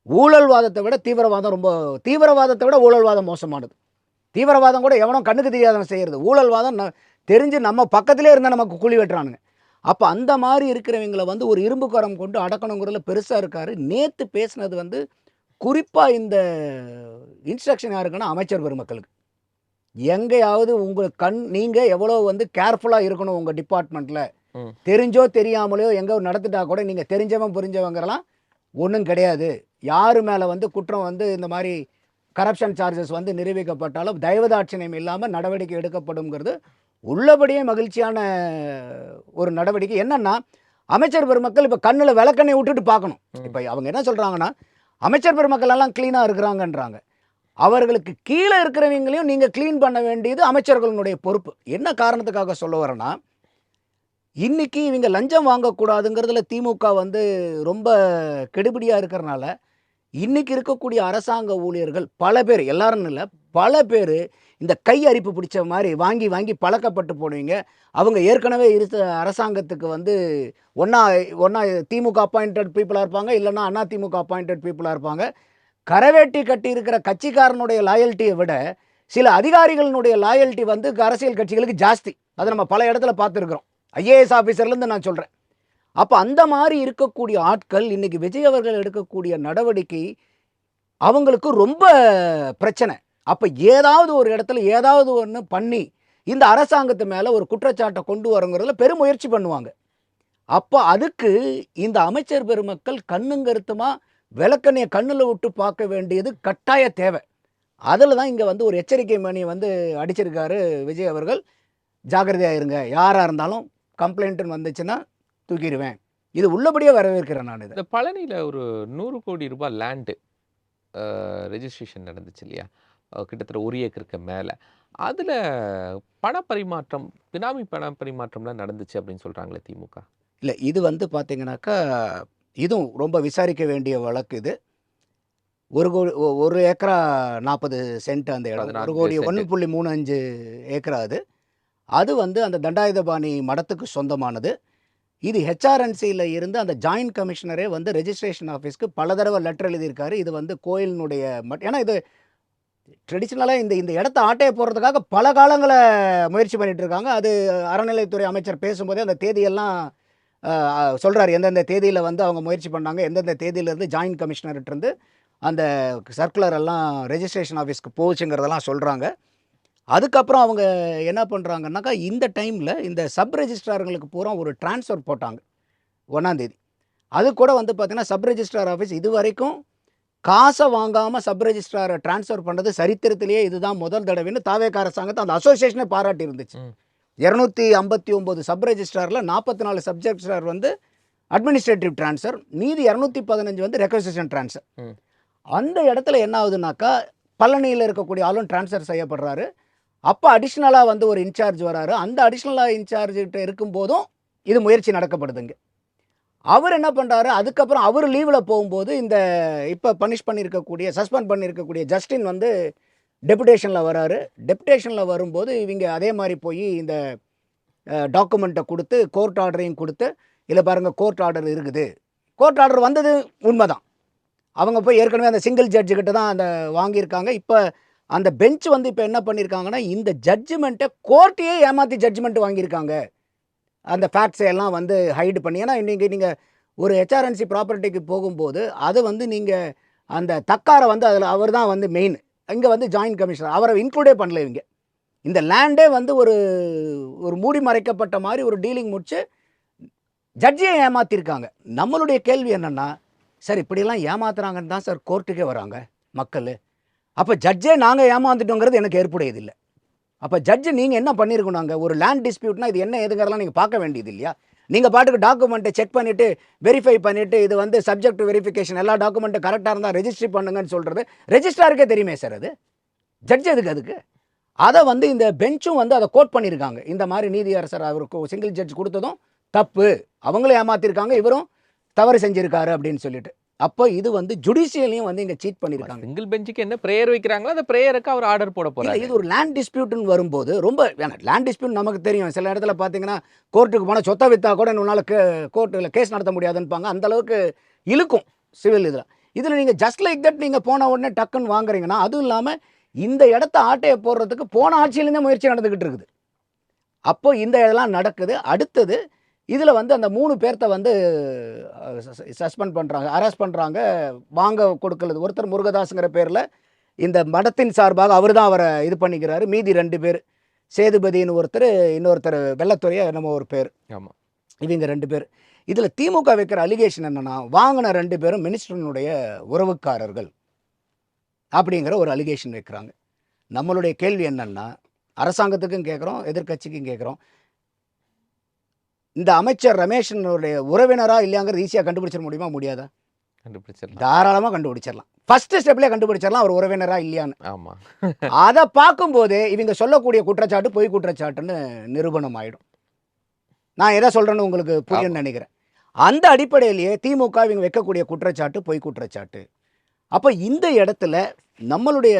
ஊழல்வாதத்தை விட தீவிரவாதத்தை விட ஊழல்வாதம் மோசமானது. தீவிரவாதம் கூட எவனோ கண்ணுக்கு தெரியாதவன் செய்கிறது. ஊழல்வாதம் தெரிஞ்சு நம்ம பக்கத்திலே இருந்தால் நமக்கு கூலி வெட்டுறானுங்க. அப்போ அந்த மாதிரி இருக்கிறவங்களை வந்து ஒரு இரும்பு கரம் கொண்டு அடக்கணுங்கிறதுல பெருசாக இருக்காரு. நேற்று பேசினது வந்து குறிப்பாக இந்த இன்ஸ்ட்ரக்ஷன் யாருக்குன்னா அமைச்சர் பெருமக்களுக்கு. எங்கேயாவது உங்கள் நீங்கள் எவ்வளோ வந்து கேர்ஃபுல்லாக இருக்கணும் உங்கள் டிபார்ட்மெண்ட்டில். தெரிஞ்சோ தெரியாமலையோ எங்கே நடத்திட்டா கூட நீங்கள் தெரிஞ்சவன் புரிஞ்சவங்கிறலாம் ஒன்றும் கிடையாது. யார் மேலே வந்து குற்றம் வந்து இந்த மாதிரி கரப்ஷன் சார்ஜஸ் வந்து நிரூபிக்கப்பட்டாலும் தயவுதாட்சியம் இல்லாமல் நடவடிக்கை எடுக்கப்படுங்கிறது உள்ளபடியே மகிழ்ச்சியான ஒரு நடவடிக்கை. என்னன்னா அமைச்சர் பெருமக்கள் இப்போ கண்ணில் விளக்கெண்ணெய் விட்டுட்டு பார்க்கணும். இப்போ அவங்க என்ன சொல்கிறாங்கன்னா அமைச்சர் பெருமக்கள் எல்லாம் க்ளீனாக இருக்கிறாங்கன்றாங்க. அவர்களுக்கு கீழே இருக்கிறவங்களையும் நீங்கள் க்ளீன் பண்ண வேண்டியது அமைச்சர்களுடைய பொறுப்பு. என்ன காரணத்துக்காக சொல்ல வரேன்னா, இன்னைக்கு இவங்க லஞ்சம் வாங்கக்கூடாதுங்கிறதுல திமுக வந்து ரொம்ப கெடுபிடியாக இருக்கிறனால இன்னைக்கு இருக்கக்கூடிய அரசாங்க ஊழியர்கள் பல பேர், எல்லாரும் இல்லை பல பேர் இந்த கை அரிப்பு பிடிச்ச மாதிரி வாங்கி வாங்கி பழக்கப்பட்டு போடுவீங்க. அவங்க ஏற்கனவே இருந்த அரசாங்கத்துக்கு வந்து ஒன்றா திமுக அப்பாயிண்டட் பீப்புளாக இருப்பாங்க, இல்லைன்னா அண்ணா திமுக அப்பாயிண்டட் பீப்புளாக இருப்பாங்க. கரவேட்டி கட்டி இருக்கிற கட்சிக்காரனுடைய லாயல்ட்டியை விட சில அதிகாரிகளினுடைய லாயல்ட்டி வந்து அரசியல் கட்சிகளுக்கு ஜாஸ்தி. அதை நம்ம பல இடத்துல பார்த்துருக்குறோம். ஐஏஎஸ் ஆஃபீஸர்லேருந்து நான் சொல்கிறேன். அப்போ அந்த மாதிரி இருக்கக்கூடிய ஆட்கள் இன்னைக்கு விஜய் அவர்கள் எடுக்கக்கூடிய நடவடிக்கை அவங்களுக்கு ரொம்ப பிரச்சனை. அப்போ ஏதாவது ஒரு இடத்துல ஏதாவது ஒன்று பண்ணி இந்த அரசாங்கத்து மேலே ஒரு குற்றச்சாட்டை கொண்டு வரங்கிறதுல பெருமுயற்சி பண்ணுவாங்க. அப்போ அதுக்கு இந்த அமைச்சர் பெருமக்கள் கண்ணுங்கருத்துமாக விளக்கண்ணையை கண்ணில் விட்டு பார்க்க வேண்டியது கட்டாய தேவை. அதில் தான் இங்கே வந்து ஒரு எச்சரிக்கை மணியை வந்து அடிச்சிருக்காரு விஜய் அவர்கள். ஜாக்கிரதையாக இருங்க, யாராக இருந்தாலும் கம்ப்ளைண்ட்டுன்னு வந்துச்சுன்னா தூக்கிடுவேன். இது உள்ளபடியே வரவேற்கிறேன் நான். இந்த பழனியில் ஒரு 100 கோடி ரூபாய் லேண்டு ரெஜிஸ்ட்ரேஷன் நடந்துச்சு இல்லையா, கிட்டத்தட்ட 1 ஏக்கருக்கு மேலே. அதில் பணப்பரிமாற்றம், பினாமி பணப்பரிமாற்றம்லாம் நடந்துச்சு அப்படின்னு சொல்கிறாங்களே திமுக. இல்லை, இது வந்து பார்த்தீங்கன்னாக்கா இதுவும் ரொம்ப விசாரிக்க வேண்டிய வழக்கு. இது 1 ஏக்கரா 40 சென்ட் அந்த இடம். 1 கோடி 1.35 ஏக்கரா அது வந்து அந்த தண்டாயுதபாணி மடத்துக்கு சொந்தமானது. இது ஹெச்ஆர்என்சியில் இருந்து அந்த ஜாயின்ட் கமிஷனரே வந்து ரெஜிஸ்ட்ரேஷன் ஆஃபீஸ்க்கு பல தடவை லெட்டர் எழுதியிருக்காரு. இது வந்து கோயிலினுடைய ஏன்னா இது ட்ரெடிஷ்னலாக இந்த இடத்த ஆட்டையை போடுறதுக்காக பல காலங்களை முயற்சி பண்ணிகிட்டு இருக்காங்க. அது அறநிலையத்துறை அமைச்சர் பேசும்போதே அந்த தேதியெல்லாம் சொல்கிறார், எந்தெந்த தேதியில் வந்து அவங்க முயற்சி பண்ணாங்க, எந்தெந்த தேதியிலேருந்து ஜாயின்ட் கமிஷனர்கிட்டருந்து அந்த சர்க்குலர் எல்லாம் ரெஜிஸ்ட்ரேஷன் ஆஃபீஸ்க்கு போச்சுங்கிறதெல்லாம் சொல்கிறாங்க. அதுக்கப்புறம் அவங்க என்ன பண்ணுறாங்கன்னாக்கா இந்த டைமில் இந்த சப் ரெஜிஸ்ட்ரார்களுக்கு பூரா ஒரு ட்ரான்ஸ்ஃபர் போட்டாங்க 1ஆம் தேதி. அது கூட வந்து பார்த்திங்கன்னா சப் ரெஜிஸ்ட்ரார் ஆஃபீஸ் இது வரைக்கும் காசை வாங்காமல் சப் ரெஜிஸ்ட்ராரை ட்ரான்ஸ்ஃபர் பண்ணுறது சரித்திரத்திலேயே இதுதான் முதல் தடவைன்னு தாவேக அரசாங்கத்தை அந்த அசோசியேஷனே பாராட்டி இருந்துச்சு. 259 சப் ரெஜிஸ்ட்ராரில் 44 சப் ரெஜிஸ்ட்ரார் வந்து அட்மினிஸ்ட்ரேட்டிவ் ட்ரான்ஸ்ஃபர், மீதி 215 வந்து ரெக்வசிஷன் ட்ரான்ஸ்ஃபர். ம். அந்த இடத்துல என்ன ஆகுதுனாக்கா, பழனியில் இருக்கக்கூடிய ஆளும் ட்ரான்ஸ்ஃபர் செய்யப்படுறாரு. அப்போ அடிஷ்னலாக வந்து ஒரு இன்சார்ஜ் வராரு. அந்த அடிஷ்னலாக இன்சார்ஜ்கிட்ட இருக்கும்போதும் இது முயற்சி நடக்கப்படுதுங்க. அவர் என்ன பண்ணுறாரு, அதுக்கப்புறம் அவர் லீவில் போகும்போது இந்த இப்போ சஸ்பெண்ட் பண்ணியிருக்கக்கூடிய ஜஸ்டின் வந்து டெபுடேஷனில் வராரு. டெபுடேஷனில் வரும்போது இவங்க அதே மாதிரி போய் இந்த டாக்குமெண்ட்டை கொடுத்து கோர்ட் ஆர்டரையும் கொடுத்து, இல்லை பாருங்கள் கோர்ட் ஆர்டர் இருக்குது. கோர்ட் ஆர்டர் வந்தது உண்மைதான். அவங்க போய் ஏற்கனவே அந்த சிங்கிள் ஜட்ஜுக்கிட்ட தான் அந்த வாங்கியிருக்காங்க. இப்போ அந்த பெஞ்ச் வந்து இப்போ என்ன பண்ணியிருக்காங்கன்னா, இந்த ஜட்ஜ்மெண்ட்டை கோர்ட்டையே ஏமாற்றி ஜட்ஜ்மெண்ட் வாங்கியிருக்காங்க. அந்த ஃபேக்ட்ஸை எல்லாம் வந்து ஹைடு பண்ணி. ஏன்னா இன்றைக்கி நீங்கள் ஒரு ஹெச்ஆர்என்சி ப்ராப்பர்ட்டிக்கு போகும்போது அது வந்து நீங்கள் அந்த தக்காரை வந்து அதில் அவர் தான் வந்து மெயின். இங்கே வந்து ஜாயின்ட் கமிஷனர் அவரை இன்க்ளூடே பண்ணல. இவங்க இந்த லேண்டே வந்து ஒரு மூடி மறைக்கப்பட்ட மாதிரி ஒரு டீலிங் முடிச்சு ஜட்ஜியை ஏமாற்றிருக்காங்க. நம்மளுடைய கேள்வி என்னென்னா, சார் இப்படியெல்லாம் ஏமாத்துறாங்கன்னு தான் சார் கோர்ட்டுக்கே வராங்க மக்கள். அப்போ ஜட்ஜே நாங்கள் ஏமாந்துட்டோங்கிறது எனக்கு ஏற்புடையதில்லை. அப்போ ஜட்ஜு நீங்கள் என்ன பண்ணியிருக்கணுங்க, ஒரு லேண்ட் டிஸ்பியூட்னா இது என்ன எதுங்கிறதெல்லாம் நீங்கள் பார்க்க வேண்டியது இல்லையா? நீங்கள் பாட்டுக்கு டாக்குமெண்ட்டை செக் பண்ணிவிட்டு வெரிஃபை பண்ணிவிட்டு இது வந்து சப்ஜெக்ட் டு வெரிஃபிகேஷன் எல்லா டாக்குமெண்ட்டும் கரெக்டாக இருந்தால் ரெஜிஸ்ட்ரி பண்ணுங்கன்னு சொல்கிறது ரெஜிஸ்ட்ராருக்கே தெரியுமே சார். அது ஜட்ஜ் எதுக்கு அதுக்கு? அதை வந்து இந்த பெஞ்சும் வந்து அதை கோட் பண்ணியிருக்காங்க. இந்த மாதிரி நீதியரசர் அவருக்கு சிங்கிள் ஜட்ஜ் கொடுத்ததும் தப்பு, அவங்களும் ஏமாத்திருக்காங்க, இவரும் தவறு செஞ்சிருக்காரு அப்படின்னு சொல்லிட்டு. அப்போ இது வந்து ஜுடிஷியலையும் வந்து இங்கே சீட் பண்ணியிருக்காங்க. சிங்கிள் பெஞ்சுக்கு என்ன ப்ரேயர் வைக்கிறாங்களோ அந்த ப்ரேயருக்கு அவர் ஆர்டர் போட போறாரு. இது ஒரு லேண்ட் டிஸ்பியூட்னு வரும்போது ரொம்ப லேண்ட் டிஸ்பியூட் நமக்கு தெரியும். சில இடத்துல பார்த்தீங்கன்னா கோர்ட்டுக்கு போனால் சொத்தை விற்றா கூட இன்னொரு கோர்ட்டில் கேஸ் நடத்த முடியாதுன்னுப்பாங்க. அந்த அளவுக்கு இழுக்கும் சிவில் இதில் நீங்கள் ஜஸ்ட் லைக் தட் நீங்கள் போன உடனே டக்குன்னு வாங்குறீங்கன்னா, அதுவும் இல்லாமல் இந்த இடத்த ஆட்டையை போடுறதுக்கு போன ஆட்சியிலேருந்தே முயற்சி நடந்துக்கிட்டு இருக்குது. அப்போ இந்த இதெல்லாம் நடக்குது. அடுத்தது இதில் வந்து அந்த 3 பேர்த்த வந்து சஸ்பெண்ட் பண்ணுறாங்க, அரெஸ்ட் பண்ணுறாங்க, வாங்க கொடுக்கலது. ஒருத்தர் முருகதாஸுங்கிற பேரில் இந்த மடத்தின் சார்பாக அவர் தான் அவரை இது பண்ணிக்கிறாரு. மீதி 2 பேர், சேதுபதினு ஒருத்தர், இன்னொருத்தர் வெள்ளத்துறையா என்னமோ ஒரு பேர். ஆமாம், இவங்க 2 பேர். இதில் திமுக வைக்கிற அலிகேஷன் என்னென்னா, வாங்கின 2 பேரும் மினிஸ்டருடைய உறவுக்காரர்கள் அப்படிங்கிற ஒரு அலிகேஷன் வைக்கிறாங்க. நம்மளுடைய கேள்வி என்னென்னா, அரசாங்கத்துக்கும் கேட்குறோம், எதிர்கட்சிக்கும் கேட்குறோம், இந்த அமைச்சர் ரமேஷனுடைய உறவினரா இல்லையாங்கிறது ஈஸியாக கண்டுபிடிச்சிட முடியுமா? முடியாதா? கண்டுபிடிச்சிடலாம், தாராளமாக கண்டுபிடிச்சிடலாம். ஃபர்ஸ்ட் ஸ்டெப்லேயே கண்டுபிடிச்சிடலாம் அவர் உறவினரா இல்லையான்னு. ஆமாம். அதை பார்க்கும்போதே இவங்க சொல்லக்கூடிய குற்றச்சாட்டு பொய் குற்றச்சாட்டுன்னு நிரூபணம் ஆகிடும். நான் எதை சொல்கிறேன்னு உங்களுக்கு புரியும்னு நினைக்கிறேன். அந்த அடிப்படையிலேயே திமுக இவங்க வைக்கக்கூடிய குற்றச்சாட்டு பொய் குற்றச்சாட்டு. அப்போ இந்த இடத்துல நம்மளுடைய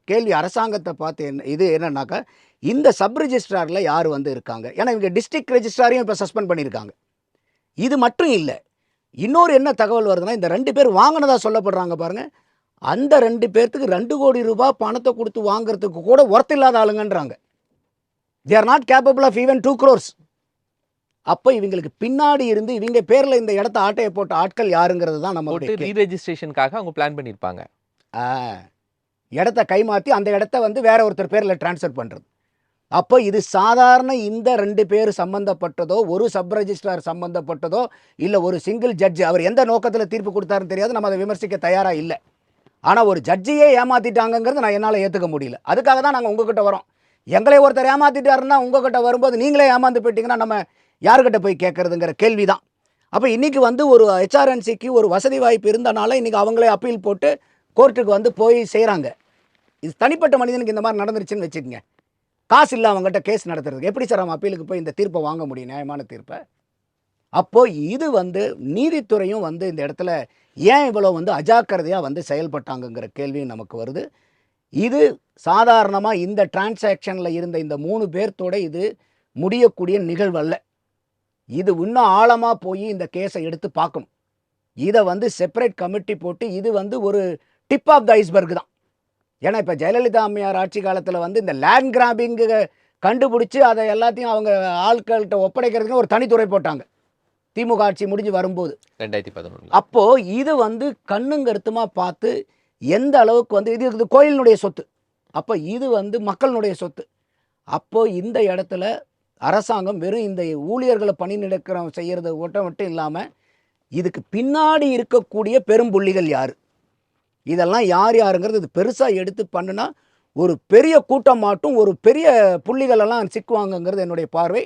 கேள்வி அரசாங்கத்தை பார்த்து இது என்னன்னாக்கா, இந்த சப் ரெஜிஸ்ட்ராரில் யார் வந்து இருக்காங்க? ஏன்னா இவங்க டிஸ்ட்ரிக்ட் ரெஜிஸ்ட்ராரையும் இப்போ சஸ்பெண்ட் பண்ணியிருக்காங்க. இது மட்டும் இல்லை, இன்னொரு என்ன தகவல் வருதுன்னா, இந்த 2 பேர் வாங்கினதா சொல்லப்படுறாங்க பாருங்கள். அந்த 2 பேர்த்துக்கு 2 கோடி ரூபாய் பணத்தை கொடுத்து வாங்குறதுக்கு கூட ஒர்த் இல்லாத ஆளுங்கன்றாங்க. They are not capable of even 2 crores. அப்போ இவங்களுக்கு பின்னாடி இருந்து இவங்க பேரில் இந்த இடத்த ஆட்டையை போட்ட ஆட்கள் யாருங்கிறது தான் நம்ம ரீரெஜிஸ்ட்ரேஷனுக்காக அவங்க பிளான் பண்ணியிருப்பாங்க. இடத்த கைமாற்றி அந்த இடத்த வந்து வேற ஒருத்தர் பேரில் டிரான்ஸ்ஃபர் பண்ணுறது. அப்போ இது சாதாரண இந்த 2 பேர் சம்மந்தப்பட்டதோ, ஒரு சப் ரெஜிஸ்ட்ரார் சம்மந்தப்பட்டதோ, இல்லை ஒரு சிங்கிள் ஜட்ஜ் அவர் எந்த நோக்கத்தில் தீர்ப்பு கொடுத்தாருன்னு தெரியாது, நம்ம அதை விமர்சிக்க தயாராக இல்லை. ஆனால் ஒரு ஜட்ஜியே ஏமாற்றிட்டாங்கிறது நான் என்னால் ஏற்றுக்க முடியல. அதுக்காக தான் நாங்கள் உங்ககிட்ட வரோம். எங்களை ஒருத்தர் ஏமாற்றிட்டாருன்னா உங்ககிட்ட வரும்போது நீங்களே ஏமாந்து போயிட்டீங்கன்னா நம்ம யாருக்கிட்ட போய் கேட்குறதுங்கிற கேள்வி தான். அப்போ இன்றைக்கி வந்து ஒரு ஹெச்ஆர்என்சிக்கு ஒரு வசதி வாய்ப்பு இருந்தனால இன்றைக்கி அவங்களே அப்பீல் போட்டு கோர்ட்டுக்கு வந்து போய் செய்கிறாங்க. இது தனிப்பட்ட மனிதனுக்கு இந்த மாதிரி நடந்துருச்சுன்னு வச்சுக்கோங்க, காசு இல்லை அவங்ககிட்ட கேஸ் நடத்துறதுக்கு, எப்படி சார் அவன் அப்பீலுக்கு போய் இந்த தீர்ப்பை வாங்க முடியும், நியாயமான தீர்ப்பை? அப்போது இது வந்து நீதித்துறையும் வந்து இந்த இடத்துல ஏன் இவ்வளோ வந்து அஜாக்கிரதையாக வந்து செயல்பட்டாங்கங்கிற கேள்வியும் நமக்கு வருது. இது சாதாரணமாக இந்த டிரான்சாக்ஷனில் இருந்த இந்த 3 பேர்த்தோட இது முடியக்கூடிய நிகழ்வு அல்ல. இது இன்னும் ஆழமாக போய் இந்த கேஸை எடுத்து பார்க்கணும். இதை வந்து செப்பரேட் கமிட்டி போட்டு இது வந்து ஒரு டிப் ஆஃப் த ஐஸ்பர்க் தான். ஏன்னா இப்போ ஜெயலலிதா அம்மையார் ஆட்சி காலத்தில் வந்து இந்த லேண்ட் கிராபிங்கு கண்டுபிடிச்சி அதை எல்லாத்தையும் அவங்க ஆட்கள்கிட்ட ஒப்படைக்கிறதுக்கு ஒரு தனித்துறை போட்டாங்க திமுக ஆட்சி முடிஞ்சு வரும்போது 2011. அப்போது இது வந்து கண்ணும் கருத்துமாக பார்த்து எந்த அளவுக்கு வந்து இது கோயிலினுடைய சொத்து, அப்போ இது வந்து மக்களினுடைய சொத்து. அப்போது இந்த இடத்துல அரசாங்கம் வெறும் இந்த ஊழியர்களை பணி செய்கிறது மட்டும் இல்லாமல் இதுக்கு பின்னாடி இருக்கக்கூடிய பெரும்புள்ளிகள் யார், இதெல்லாம் யார் யாருங்கிறது இது பெருசாக எடுத்து பண்ணுனா ஒரு பெரிய கூட்டம் மாட்டும் ஒரு பெரிய புள்ளிகளெல்லாம் சிக்குவாங்கங்கிறது என்னுடைய பார்வை.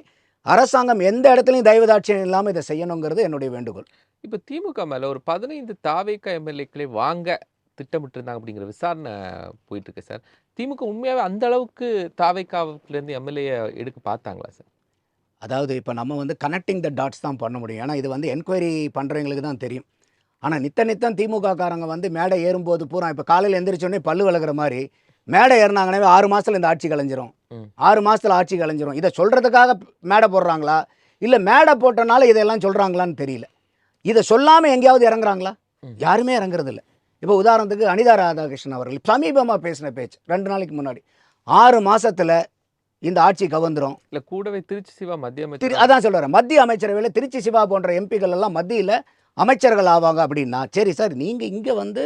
அரசாங்கம் எந்த இடத்துலையும் தயவுதாட்சியம் இல்லாமல் இதை செய்யணுங்கிறது என்னுடைய வேண்டுகோள். இப்ப திமுக மேல ஒரு 15 தாவேகா எம்எல்ஏக்களை வாங்க திட்டமிட்டிருந்தாங்க அப்படிங்கிற விசாரணை போயிட்டு இருக்கு சார். திமுக உண்மையாவே அந்த அளவுக்கு தாவேகாவுல இருந்து எம்எல்ஏ எடுக்க பார்த்தாங்களா சார்? அதாவது இப்போ நம்ம வந்து கனெக்டிங் த டாட்ஸ் தான் பண்ண முடியும். ஏன்னா இது வந்து என்கொயரி பண்ணுறவங்களுக்கு தான் தெரியும். ஆனால் நித்தம் திமுக காரங்க வந்து மேடை ஏறும்போது பூரா இப்போ காலையில் எந்திரிச்சோடனே பல்லு விளக்குற மாதிரி மேடை ஏறினாங்கனே 6 மாதத்தில் இந்த ஆட்சி கலைஞ்சிரும், 6 மாதத்தில் ஆட்சி கலைஞ்சிரும். இதை சொல்கிறதுக்காக மேடை போடுறாங்களா, இல்லை மேடை போட்டனால இதெல்லாம் சொல்கிறாங்களான்னு தெரியல. இதை சொல்லாமல் எங்கேயாவது இறங்குறாங்களா? யாருமே இறங்குறது இல்லை. இப்போ உதாரணத்துக்கு அனிதா ராதாகிருஷ்ணன் அவர்கள் சமீபமாக பேசின பேச்சு 2 நாளைக்கு முன்னாடி 6 மாதத்தில் இந்த ஆட்சி கவர்ந்துரும். இல்ல கூடவே திருச்சி சிவா மத்திய அமைச்சர் அதான் சொல்கிறேன், மத்திய அமைச்சரவையில் திருச்சி சிவா போன்ற எம்பிக்கள் எல்லாம் மத்தியில் அமைச்சர்கள் ஆவாங்க அப்படின்னா, சரி சார், நீங்கள் இங்கே வந்து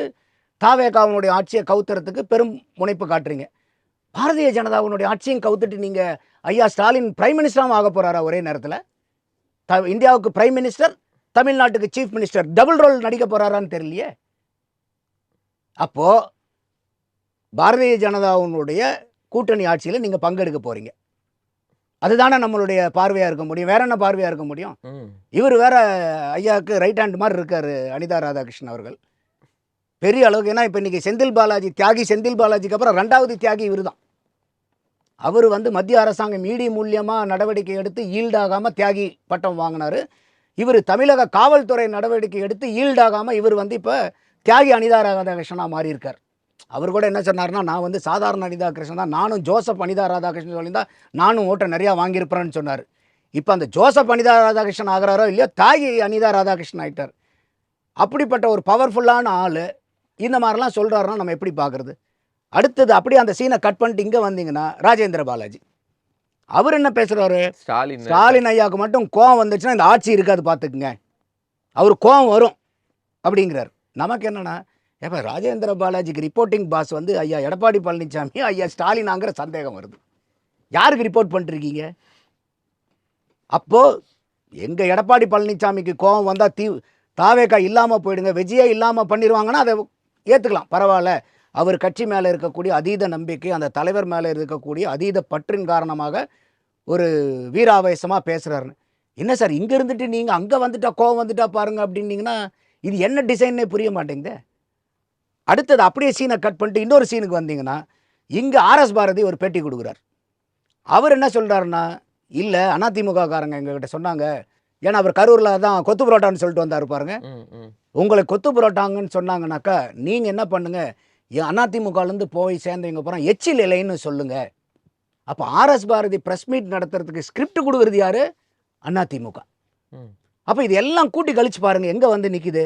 தாவேகாவினுடைய ஆட்சியை கவுத்துறதுக்கு பெரும் முனைப்பு காட்டுறீங்க. பாரதிய ஜனதாவினுடைய ஆட்சியும் கவுத்துட்டு நீங்கள் ஐயா ஸ்டாலின் பிரைம் மினிஸ்டராகவும் ஆக போகிறாரா ஒரே நேரத்தில்? இந்தியாவுக்கு பிரைம் மினிஸ்டர், தமிழ்நாட்டுக்கு சீஃப் மினிஸ்டர், டபுள் ரோல் நடிக்க போகிறாரான்னு தெரியலையே. அப்போது பாரதிய ஜனதாவினுடைய கூட்டணி ஆட்சியில் நீங்கள் பங்கெடுக்க போகிறீங்க. அதுதானே நம்மளுடைய பார்வையாக இருக்க முடியும். வேற என்ன பார்வையாக இருக்க முடியும்? இவர் வேற ஐயாவுக்கு ரைட் ஹேண்ட் மாதிரி இருக்கார் அனிதா ராதாகிருஷ்ணன் அவர்கள், பெரிய அளவுக்கு. ஏன்னா இப்போ இன்றைக்கி செந்தில் பாலாஜி தியாகி, செந்தில் பாலாஜிக்கு அப்புறம் 2வது தியாகி இவர் தான். அவர் வந்து மத்திய அரசாங்கம் இடி மூலியமாக நடவடிக்கை எடுத்து ஈல்டாகாமல் தியாகி பட்டம் வாங்கினார். இவர் தமிழக காவல்துறை நடவடிக்கை எடுத்து ஈல்டாகாமல் இவர் வந்து இப்போ தியாகி அனிதா ராதாகிருஷ்ணனாக மாறியிருக்கார். அவர் கூட என்ன சொன்னார்னா, நான் வந்து சாதாரண அனிதா கிருஷ்ணன் தான், நானும் ஜோசப் அனிதா ராதாகிருஷ்ணன் சொல்லியிருந்தா நானும் ஓட்டை நிறையா வாங்கியிருப்பேன்னு சொன்னார். இப்போ அந்த ஜோசப் அனிதா ராதாகிருஷ்ணன் ஆகிறாரோ இல்லையோ, தியாகி அனிதா ராதாகிருஷ்ணன் ஆகிட்டார். அப்படிப்பட்ட ஒரு பவர்ஃபுல்லான ஆள் இந்த மாதிரிலாம் சொல்கிறாருன்னா நம்ம எப்படி பார்க்குறது? அடுத்தது அப்படியே அந்த சீனை கட் பண்ணிட்டு இங்கே வந்தீங்கன்னா ராஜேந்திர பாலாஜி அவர் என்ன பேசுகிறாரு? ஸ்டாலின் ஐயாவுக்கு மட்டும் கோவம் வந்துச்சுன்னா இந்த ஆட்சி இருக்காது பார்த்துக்குங்க, அவர் கோவம் வரும் அப்படிங்கிறார். நமக்கு என்னென்னா, ஏப்பா ராஜேந்திர பாலாஜிக்கு ரிப்போர்ட்டிங் பாஸ் வந்து ஐயா எடப்பாடி பழனிசாமி, ஐயா ஸ்டாலினாங்கிற சந்தேகம் வருது. யாருக்கு ரிப்போர்ட் பண்ணிருக்கீங்க? அப்போது எங்கள் எடப்பாடி பழனிசாமிக்கு கோவம் வந்தால் தாவேகா இல்லாமல் போயிடுங்க, விஜயே இல்லாமல் பண்ணிடுவாங்கன்னா அதை ஏற்றுக்கலாம், பரவாயில்ல. அவர் கட்சி மேலே இருக்கக்கூடிய அதீத நம்பிக்கை, அந்த தலைவர் மேலே இருக்கக்கூடிய அதீத பற்றின் காரணமாக ஒரு வீராவேசமாக பேசுகிறாருன்னு. என்ன சார் இங்கே இருந்துட்டு நீங்கள் அங்கே வந்துட்டா கோவம் வந்துட்டா பாருங்கள் அப்படின்னீங்கன்னா இது என்ன டிசைன்னே புரிய மாட்டேங்குது. அடுத்தது அப்படியே சீனை கட் பண்ணிட்டு இன்னொரு சீனுக்கு வந்தீங்கன்னா, இங்கே ஆர்எஸ் பாரதி ஒரு பேட்டி கொடுக்குறார். அவர் என்ன சொல்கிறாருன்னா, இல்லை அதிமுக காரங்க எங்ககிட்ட சொன்னாங்க, ஏன்னா அவர் கரூரில் தான் கொத்து புரோட்டான்னு சொல்லிட்டு வந்தார் பாருங்க. உங்களை கொத்து புரோட்டாங்கன்னு சொன்னாங்கனாக்கா நீங்கள் என்ன பண்ணுங்கள், அதிமுகலேருந்து போய் சேர்ந்தவங்க அப்புறம் எச்சில் இலைன்னு சொல்லுங்கள். அப்போ ஆர்எஸ் பாரதி ப்ரெஸ் மீட் நடத்துறதுக்கு ஸ்கிரிப்ட் கொடுக்குறது யார்? அதிமுக. அப்போ இது எல்லாம் கூட்டி கழிச்சு பாருங்கள் எங்கே வந்து நிற்கிது.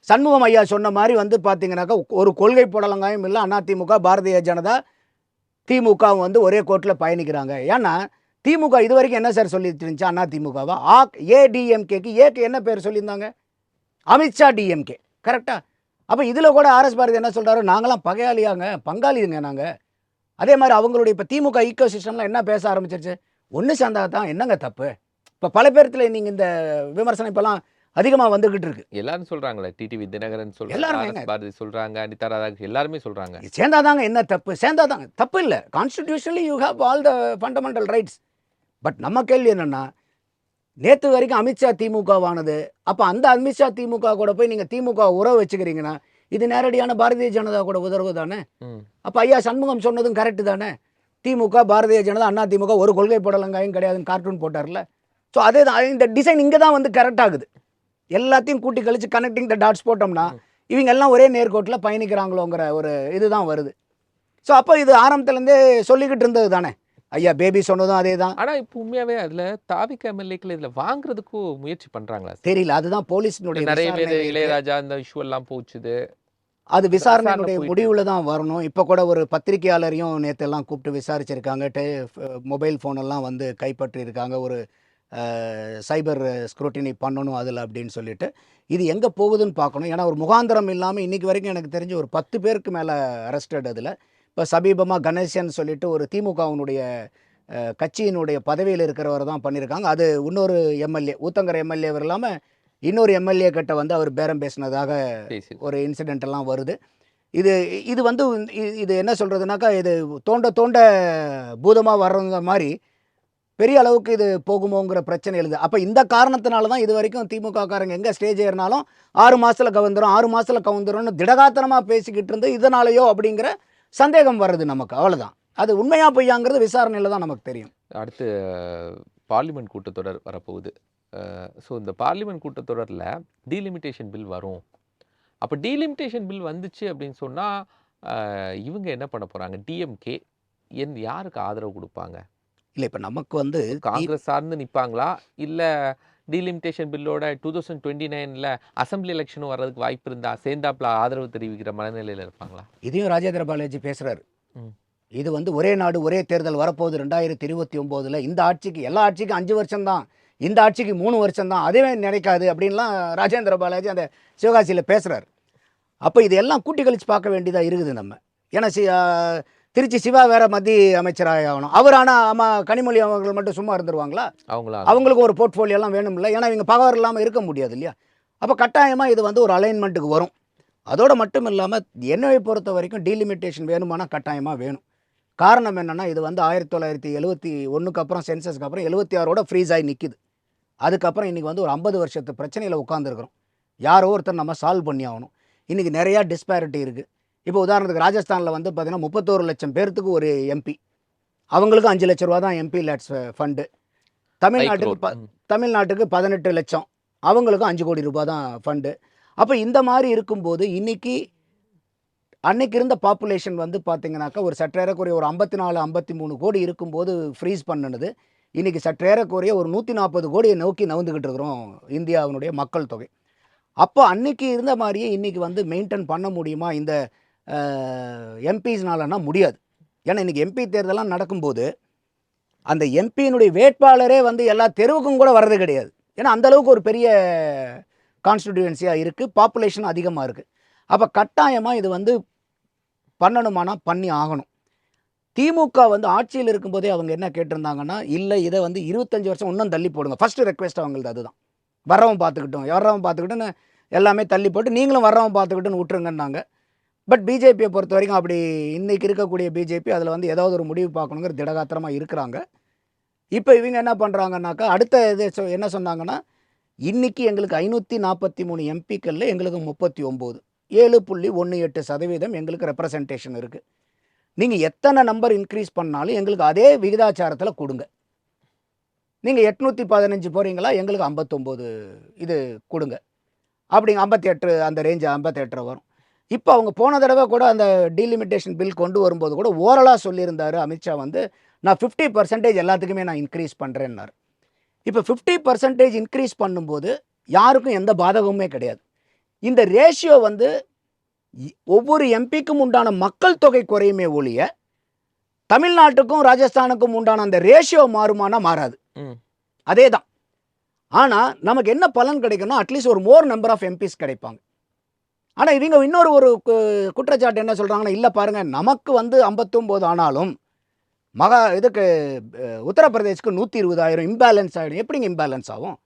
சண்முகம் ஐயா சொன்ன மாதிரி வந்து பார்த்தீங்கன்னாக்கா ஒரு கொள்கை போடலங்காயும் இல்லை. அதிமுக, பாரதிய ஜனதா, திமுக வந்து ஒரே கோட்டில் பயணிக்கிறாங்க. ஏன்னா திமுக இது வரைக்கும் என்ன சார் சொல்லிட்டு இருந்துச்சு? அதிமுகவா ஏடிஎம்கேக்கு ஏக்கு என்ன பேர் சொல்லியிருந்தாங்க? அமித்ஷா டிஎம்கே, கரெக்டாக? அப்போ இதில் கூட ஆர்எஸ் பாரதி என்ன சொல்கிறாரு? நாங்களாம் பகையாளியாங்க, பங்காளிங்க நாங்கள். அதே மாதிரி அவங்களுடைய இப்போ திமுக ஈக்கோ சிஸ்டம்லாம் என்ன பேச ஆரம்பிச்சிருச்சு? ஒன்று சேர்ந்தா தான் என்னங்க தப்பு? இப்போ பல பேர்த்தில் நீங்கள் இந்த விமர்சனம் இப்போலாம் அதிகமாக வந்துகிட்டு இருக்கு. எல்லாரும் சொல்றாங்களே, டிடிவி தினகரன் சொல்றாங்க, பாரதி சொல்றாங்க, அனிதா ராதாகிருஷ்ணன் எல்லாருமே சொல்றாங்க. சேர்ந்தாதாங்க என்ன தப்பு? சேர்ந்தாதாங்க தப்பு இல்லை. Constitutionally you have all the fundamental rights. But நம்ம கேள்வி என்னென்னா, நேற்று வரைக்கும் அமித்ஷா திமுகவானது, அப்போ அந்த அமித்ஷா திமுக கூட போய் நீங்கள் திமுக உறவு வச்சுக்கிறீங்கன்னா இது நேரடியான பாரதிய ஜனதா கூட உதர்வு தானே? அப்போ ஐயா சண்முகம் சொன்னதும் கரெக்டு தானே? திமுக, பாரதிய ஜனதா, அதிமுக ஒரு கொள்கை போடலங்காயும் கிடையாதுன்னு கார்ட்டூன் போட்டார்ல. ஸோ அதே தான் இந்த டிசைன் இங்கே தான் வந்து கரெக்ட் ஆகுது. எல்லாத்தையும் கூட்டி கழிச்சு கனெக்டிங் த டாட்ஸ் போட்டோம்னா இவங்க எல்லாம் ஒரே நேர்கோட்டில் பயணிக்கிறாங்களோங்கிற ஒரு இதுதான் வருது. ஸோ அப்போ இது ஆரம்பத்துலேருந்தே சொல்லிக்கிட்டு இருந்தது தானே. ஐயா பேபி சொன்னதும் அதே தான். ஆனால் இப்போ உண்மையாகவே அதில் தாவிக எம்எல்ஏக்கள் இதில் வாங்குறதுக்கும் முயற்சி பண்ணுறாங்களா தெரியல. அதுதான் போலீஸினுடைய நிறைய பேர் இளையராஜா இந்த இஷ்யூ எல்லாம் போச்சுது, அது விசாரணையினுடைய முடிவில் தான் வரணும். இப்போ கூட ஒரு பத்திரிகையாளரையும் நேற்றெல்லாம் கூப்பிட்டு விசாரிச்சிருக்காங்க. மொபைல் ஃபோனெல்லாம் வந்து கைப்பற்றியிருக்காங்க. ஒரு சைபர் ஸ்க்ரூட்டினி பண்ணணும் அதில் அப்படின்னு சொல்லிட்டு இது எங்கே போகுதுன்னு பார்க்கணும். ஏன்னா ஒரு முகாந்திரம் இல்லாமல் இன்றைக்கி வரைக்கும் எனக்கு தெரிஞ்சு ஒரு 10 பேருக்கு மேலே அரெஸ்டட். அதில் இப்போ சமீபமாக கணேசன் சொல்லிட்டு ஒரு திமுகவினுடைய கட்சியினுடைய பதவியில் இருக்கிறவர் தான் பண்ணியிருக்காங்க. அது இன்னொரு எம்எல்ஏ, ஊத்தங்கரை எம்எல்ஏவர் இல்லாமல் இன்னொரு எம்எல்ஏ கிட்ட வந்து அவர் பேரம் பேசினதாக ஒரு இன்சிடென்ட் எல்லாம் வருது. இது வந்து இது என்ன சொல்கிறதுனாக்கா, இது தோண்ட பூதமாக வர்றவங்க மாதிரி பெரிய அளவுக்கு இது போகுமோங்கிற பிரச்சனை எழுது. அப்போ இந்த காரணத்தினால தான் இது வரைக்கும் திமுககாரங்க எங்கே ஸ்டேஜ் ஏறினாலும் 6 மாசத்துல கவுந்துரும் 6 மாசத்துல கவுந்துரும்னு திடகாத்தனமாக பேசிக்கிட்டு இருந்து இதனாலேயோ அப்படிங்கிற சந்தேகம் வருது நமக்கு. அவ்வளோதான். அது உண்மையா பொய்யாங்கிறது விசாரணையில் தான் நமக்கு தெரியும். அடுத்து பார்லிமெண்ட் கூட்டத்தொடர் வரப்போகுது. ஸோ இந்த பார்லிமெண்ட் கூட்டத்தொடரில் டீலிமிட்டேஷன் பில் வரும். அப்போ டீலிமிட்டேஷன் பில் வந்துச்சு அப்படின்னு சொன்னால் இவங்க என்ன பண்ண போகிறாங்க? டிஎம்கே யாருக்கு ஆதரவு கொடுப்பாங்க? இல்லை, இப்போ நமக்கு வந்து காங்கிரஸ் சார்ந்து நிற்பாங்களா, இல்லை டீலிமிட்டேஷன் பில்லோட 2029ல் அசம்பிளி எலெக்ஷனும் வர்றதுக்கு வாய்ப்பு இருந்தால் சேர்ந்தாப்புல ஆதரவு தெரிவிக்கிற மனநிலையில் இருப்பாங்களா? இதையும் ராஜேந்திர பாலாஜி பேசுகிறாரு. ம். இது வந்து ஒரே நாடு ஒரே தேர்தல் வரப்போகுது 2029. இந்த ஆட்சிக்கு எல்லா ஆட்சிக்கும் 5 வருஷம் தான், இந்த ஆட்சிக்கு 3 வருஷம் தான், அதுவே நினைக்காது அப்படின்லாம் ராஜேந்திர பாலாஜி அந்த சிவகாசியில் பேசுகிறார். அப்போ இதெல்லாம் கூட்டி கழிச்சு பார்க்க வேண்டியதாக இருக்குது நம்ம. ஏன்னா திருச்சி சிவா வேற மத்திய அமைச்சராக ஆகணும். அவர் ஆனால் கனிமொழி அவர்கள் மட்டும் சும்மா இருந்துருவாங்களா? அவங்களுக்கு ஒரு போர்ட்ஃபோலியோலாம் வேணும்ல. ஏன்னா இவங்க பவர் இல்லாமல் இருக்க முடியாது இல்லையா? அப்போ கட்டாயமாக இது வந்து ஒரு அலைன்மெண்ட்டுக்கு வரும். அதோடு மட்டும் இல்லாமல் என்னை பொறுத்த வரைக்கும் டீலிமிட்டேஷன் வேணுமானா கட்டாயமாக வேணும். காரணம் என்னென்னா, இது வந்து 1971க்கு அப்புறம் சென்சஸ்க்கு அப்புறம் 76ஓட ஃப்ரீஸ் ஆகி நிற்கிது. அதுக்கப்புறம் இன்றைக்கி வந்து ஒரு 50 வருஷத்து பிரச்சனையில் உட்காந்துருக்குறோம். யாரோ ஒருத்தர் நம்ம சால்வ் பண்ணி ஆகணும். இன்றைக்கி நிறையா டிஸ்பேரிட்டி இருக்குது. இப்போ உதாரணத்துக்கு ராஜஸ்தானில் வந்து பார்த்திங்கன்னா 31 லட்சம் பேர்த்துக்கு ஒரு எம்பி, அவங்களுக்கு 5 லட்ச ரூபா தான் எம்பி லேட்ஸ் ஃபண்டு. தமிழ்நாட்டுக்கு 18 லட்சம், அவங்களுக்கும் 5 கோடி ரூபா தான் ஃபண்டு. அப்போ இந்த மாதிரி இருக்கும்போது அன்னைக்கு இருந்த பாப்புலேஷன் வந்து பார்த்திங்கனாக்கா ஒரு சற்றேறக்குறைய ஒரு 54-53 கோடி இருக்கும்போது ஃப்ரீஸ் பண்ணினது இன்றைக்கி சற்றேறக்குறைய ஒரு 140 கோடியை நோக்கி நகர்ந்துக்கிட்டு இருக்கிறோம் இந்தியாவினுடைய மக்கள் தொகை. அப்போ அன்னைக்கு இருந்த மாதிரியே இன்றைக்கி வந்து மெயின்டைன் பண்ண முடியுமா இந்த எம்பிஸ்னாலன்னா? முடியாது. ஏன்னா இன்றைக்கி எம்பி தேர்தலாம் நடக்கும்போது அந்த எம்பியினுடைய வேட்பாளரே வந்து எல்லா தெருவுக்கும் கூட வர்றது கிடையாது. ஏன்னா அந்தளவுக்கு ஒரு பெரிய கான்ஸ்டிடியூன்சியாக இருக்குது, பாப்புலேஷன் அதிகமாக இருக்குது. அப்போ கட்டாயமாக இது வந்து பண்ணணுமானா பண்ணி ஆகணும். திமுக வந்து ஆட்சியில் இருக்கும்போதே அவங்க என்ன கேட்டிருந்தாங்கன்னா, இல்லை இதை வந்து 25 வருஷம் இன்னும் தள்ளி போடுங்க. ஃபஸ்ட்டு ரெக்வெஸ்ட் அவங்களது அதுதான். வர்றவன் பார்த்துக்கிட்டுன்னு எல்லாமே தள்ளி போட்டு நீங்களும் வர்றவன் பார்த்துக்கிட்டுன்னு விட்டுருங்கன்னாங்க. பட் பிஜேபியை பொறுத்த வரைக்கும் அப்படி இன்றைக்கி இருக்கக்கூடிய பிஜேபி அதில் வந்து ஏதாவது ஒரு முடிவு பார்க்கணுங்கிற திடகாத்திரமாக இருக்கிறாங்க. இப்போ இவங்க என்ன பண்ணுறாங்கன்னாக்கா, அடுத்த இது என்ன சொன்னாங்கன்னா, இன்றைக்கி எங்களுக்கு 543 எம்பிக்களில் எங்களுக்கு 39, 7.18% எங்களுக்கு ரெப்ரசன்டேஷன் இருக்குது. நீங்கள் எத்தனை நம்பர் இன்க்ரீஸ் பண்ணாலும் எங்களுக்கு அதே விகிதாச்சாரத்தில் கொடுங்க. நீங்கள் 815 போகிறீங்களா, எங்களுக்கு 59 இது கொடுங்க. அப்படிங்க 58 அந்த ரேஞ்சு 58 வரும். இப்போ அவங்க போன தடவை கூட அந்த டீலிமிட்டேஷன் பில் கொண்டு வரும்போது கூட ஓரலாக சொல்லியிருந்தார் அமித்ஷா வந்து, நான் 50% எல்லாத்துக்குமே நான் இன்க்ரீஸ் பண்ணுறேன்னாரு. இப்போ 50% இன்க்ரீஸ் பண்ணும்போது யாருக்கும் எந்த பாதகமுமே கிடையாது. இந்த ரேஷியோ வந்து ஒவ்வொரு எம்பிக்கும் உண்டான மக்கள் தொகை குறையுமே ஒழிய தமிழ்நாட்டுக்கும் ராஜஸ்தானுக்கும் உண்டான அந்த ரேஷியோ மாறுமானா மாறாது. அதே தான். ஆனால் நமக்கு என்ன பலன் கிடைக்கும்னா, அட்லீஸ்ட் ஒரு மோர் நம்பர் ஆஃப் எம்பிஸ் கிடைப்பாங்க. ஆனால் இவங்க இன்னொரு ஒரு குற்றச்சாட்டு என்ன சொல்கிறாங்கன்னா, இல்லை பாருங்கள், நமக்கு வந்து 59 ஆனாலும் இதுக்கு உத்தரப்பிரதேஷ்க்கு 120,000 இம்பேலன்ஸ் ஆகிடும். எப்படிங்க இம்பேலன்ஸ் ஆகும்?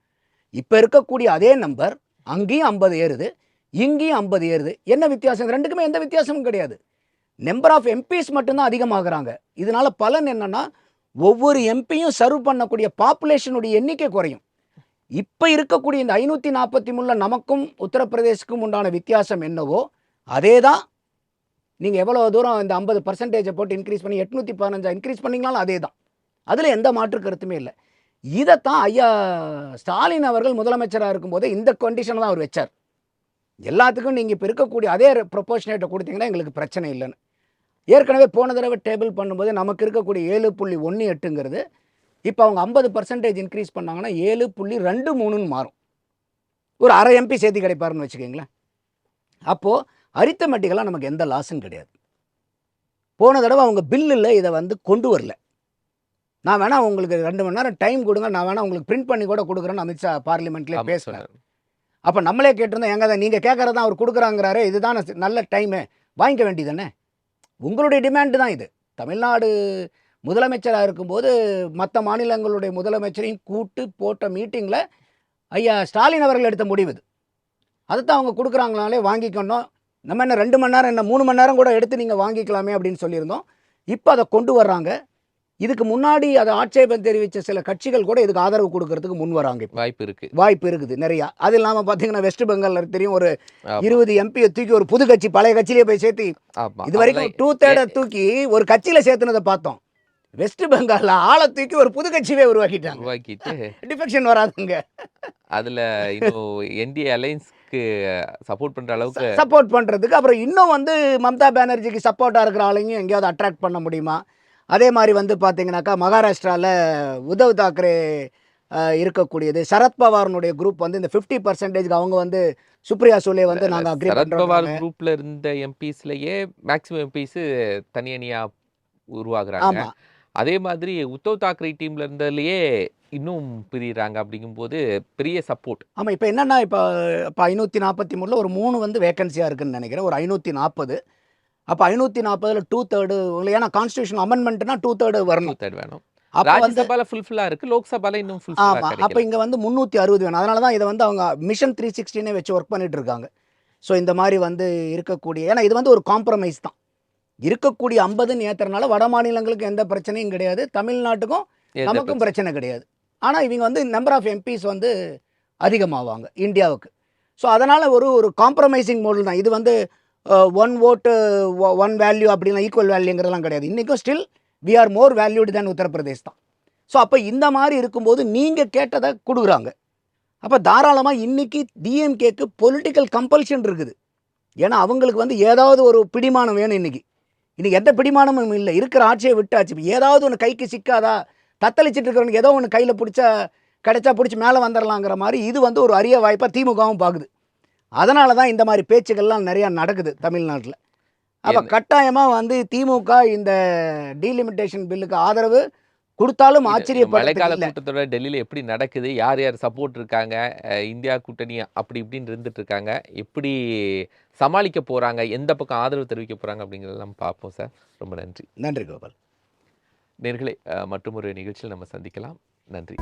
இப்போ இருக்கக்கூடிய அதே நம்பர் அங்கேயும் 50 ஏறுது, இங்கேயும் 50 ஏறுது. என்ன வித்தியாசம்? ரெண்டுக்குமே எந்த வித்தியாசமும் கிடையாது. நம்பர் ஆஃப் எம்பிஸ் மட்டும்தான் அதிகமாகறாங்க. இதனால் பலன் என்னென்னா, ஒவ்வொரு எம்பியும் சர்வ் பண்ணக்கூடிய பாப்புலேஷனுடைய எண்ணிக்கை குறையும். இப்போ இருக்கக்கூடிய இந்த 543 நமக்கும் உத்தரப்பிரதேசுக்கும் உண்டான வித்தியாசம் என்னவோ அதே தான். நீங்கள் எவ்வளோ தூரம் இந்த 50% போட்டு இன்க்ரீஸ் பண்ணி 815 இன்க்ரீஸ் பண்ணிங்கனாலும் அதே தான். அதில் எந்த மாற்று கருத்துமே இல்லை. இதைத்தான் ஐயா ஸ்டாலின் அவர்கள் முதலமைச்சராக இருக்கும்போதே இந்த கண்டிஷனை தான் அவர் வச்சார். எல்லாத்துக்கும் நீங்கள் இப்போ இருக்கக்கூடிய அதே ப்ரொபோர்ஷனேட்டை கொடுத்தீங்கன்னா எங்களுக்கு பிரச்சனை இல்லைன்னு. ஏற்கனவே போன தடவை டேபிள் பண்ணும்போது நமக்கு இருக்கக்கூடிய 7.18ங்கிறது இப்போ அவங்க 50% இன்க்ரீஸ் பண்ணாங்கன்னா 7.23ன்னு மாறும். ஒரு அரை எம்பி சேர்த்து கிடைப்பாருன்னு வச்சுக்கோங்களேன். அப்போது அரித்தமெட்டிக்கலாக நமக்கு எந்த லாஸும் கிடையாது. போன தடவை அவங்க பில்லில் இதை வந்து கொண்டு வரல. நான் வேணால் உங்களுக்கு 2 மணி நேரம் டைம் கொடுங்க, நான் வேணால் உங்களுக்கு பிரிண்ட் பண்ணி கூட கொடுக்குறேன்னு அமித்ஷா பார்லிமெண்ட்லேயே பேசுகிறார். அப்போ நம்மளே கேட்டிருந்தோம், எங்கே தான் நீங்கள் கேட்குறது தான் அவர் கொடுக்குறாங்கிறாரு, இதுதான் நல்ல டைமு, வாங்கிக்க வேண்டியதானே. உங்களுடைய டிமாண்டு தான் இது. தமிழ்நாடு முதலமைச்சராக இருக்கும்போது மற்ற மாநிலங்களுடைய முதலமைச்சரையும் கூட்டு போட்ட மீட்டிங்கில் ஐயா ஸ்டாலின் அவர்கள் எடுத்த முடிவு இது. அதைத்தான் அவங்க கொடுக்குறாங்கனாலே வாங்கிக்கணும். நம்ம என்ன 2 மணி நேரம் என்ன 3 மணி நேரம் கூட எடுத்து நீங்கள் வாங்கிக்கலாமே அப்படின்னு சொல்லியிருந்தோம். இப்போ அதை கொண்டு வர்றாங்க. இதுக்கு முன்னாடி அதை ஆட்சேபம் தெரிவித்த சில கட்சிகள் கூட இதுக்கு ஆதரவு கொடுக்கறதுக்கு முன் வராங்க இப்போ. வாய்ப்பு இருக்கு. வாய்ப்பு இருக்குது நிறையா. அது இல்லாமல் பார்த்தீங்கன்னா வெஸ்ட் பெங்காலில் தெரியும் ஒரு ஆமா. 20 எம்பியை தூக்கி ஒரு புது கட்சி பழைய கட்சியிலே போய் சேர்த்து ஆமா. இது வரைக்கும் அதெல்லாம் 2/3 தூக்கி ஒரு கட்சியில் சேர்த்துனதை பார்த்தோம். வெஸ்ட் பெங்காலில் ஆளை தூக்கி ஒரு புது கட்சியவே உருவாக்கிட்டாங்க. உருவாக்கிட்டு டிஃபெக்ஷன் வராதுங்க. அதுல இன்னும் என்டிஏ அலைன்ஸ்க்கு சப்போர்ட் பண்ற அளவுக்கு சப்போர்ட் பண்ணுறதுக்கு அப்புறம் இன்னும் வந்து மம்தா பானர்ஜிக்கு சப்போர்ட்டாக இருக்கிற ஆளையும் எங்கேயாவது அட்ராக்ட் பண்ண முடியுமா? அதே மாதிரி வந்து பார்த்தீங்கன்னாக்கா மகாராஷ்டிராவில் உத்தவ் தாக்கரே இருக்கக்கூடியது சரத்பவாரனுடைய குரூப் வந்து இந்த 50% அவங்க வந்து சுப்ரியா சுலே வந்து நாங்கள் அக்ரி சரத்பவார் பண்ணுறோம். குரூப்ல இருந்த எம்பிஸ்லயே மேக்ஸிமம் எம்பிஸ் தனியனியா உருவாகுறாங்க. ஆமாம். அதே மாதிரி உத்தவ் தாக்கரே டீம்ல இருந்ததுலயே இன்னும் பிரியிறாங்க. அப்படிங்கும்போது பெரிய சப்போர்ட். ஆமாம். இப்போ என்னென்னா இப்போ 543 ஒரு 3 வந்து வேகன்சியாக இருக்குன்னு நினைக்கிறேன். ஒரு 540. அப்போ 540ல் 2/3 ஏன்னா கான்ஸ்டியூஷன் அமெண்ட்மெண்ட்னா 2/3 வரணும். வேணும். அப்போ வந்து ராஜ்யசபால ஃபுல்ஃபில்லா இருக்கு, லோக்சபால இன்னும் ஃபுல்ஃபில்லா ஆமாம். அப்போ கிடைக்கல. இங்கே வந்து 360 வேணும். அதனால தான் இதை வந்து அவங்க மிஷன் 360 வச்சு ஒர்க் பண்ணிட்டு இருக்காங்க. ஸோ இந்த மாதிரி வந்து இருக்கக்கூடிய ஏன்னா இது வந்து ஒரு காம்ப்ரமைஸ் தான். இருக்கக்கூடிய 50ன்னு ஏற்றுறதுனால வட மாநிலங்களுக்கு எந்த பிரச்சனையும் கிடையாது, தமிழ்நாட்டுக்கும் எந்த நமக்கும் பிரச்சனை கிடையாது. ஆனால் இவங்க வந்து நம்பர் ஆஃப் எம்பிஸ் வந்து அதிகமாவாங்க இந்தியாவுக்கு. ஸோ அதனால் ஒரு காம்ப்ரமைசிங் மோடல் தான் இது. வந்து 1 vote 1 வேல்யூ அப்படின்னா ஈக்குவல் வேல்யூங்கிறதெல்லாம் கிடையாது. இன்றைக்கும் still we are more valued than Uttar Pradesh தான். ஸோ அப்போ இந்த மாதிரி இருக்கும்போது நீங்கள் கேட்டதை கொடுக்குறாங்க. அப்போ தாராளமாக இன்றைக்கி டிஎம்கேக்கு பொலிட்டிக்கல் கம்பல்ஷன் இருக்குது. ஏன்னா அவங்களுக்கு வந்து ஏதாவது ஒரு பிடிமானம் வேணும். இன்றைக்கி எந்த பிடிமானமும் இல்லை, இருக்கிற ஆட்சியை விட்டாச்சு. இப்போ ஏதாவது ஒன்று கைக்கு சிக்காதா, தத்தளிச்சிட்டு இருக்கிறவனுக்கு ஏதோ ஒன்று கையில் கிடைச்சா பிடிச்சி மேலே வந்துடலாங்கிற மாதிரி இது வந்து ஒரு அரிய வாய்ப்பாக திமுகவும் பார்க்குது. அதனால தான் இந்த மாதிரி பேச்சுக்கள்லாம் நிறையா நடக்குது தமிழ்நாட்டில். அப்போ கட்டாயமாக வந்து திமுக இந்த டீலிமிட்டேஷன் பில்லுக்கு ஆதரவு கொடுத்தாலும் மழைக்கால ஆச்சரியப்படல. கூட்டத்தோட டெல்லியில எப்படி நடக்குது, யார் யார் சப்போர்ட் இருக்காங்க, இந்தியா கூட்டணி அப்படி இப்படின்னு இருந்துட்டு இருக்காங்க, எப்படி சமாளிக்க போறாங்க, எந்த பக்கம் ஆதரவு தெரிவிக்க போறாங்க அப்படிங்கிறதெல்லாம் பார்ப்போம் சார். ரொம்ப நன்றி. நன்றி கோபால். நேர்களே, மற்றொரு நிகழ்ச்சியில் நம்ம சந்திக்கலாம். நன்றி.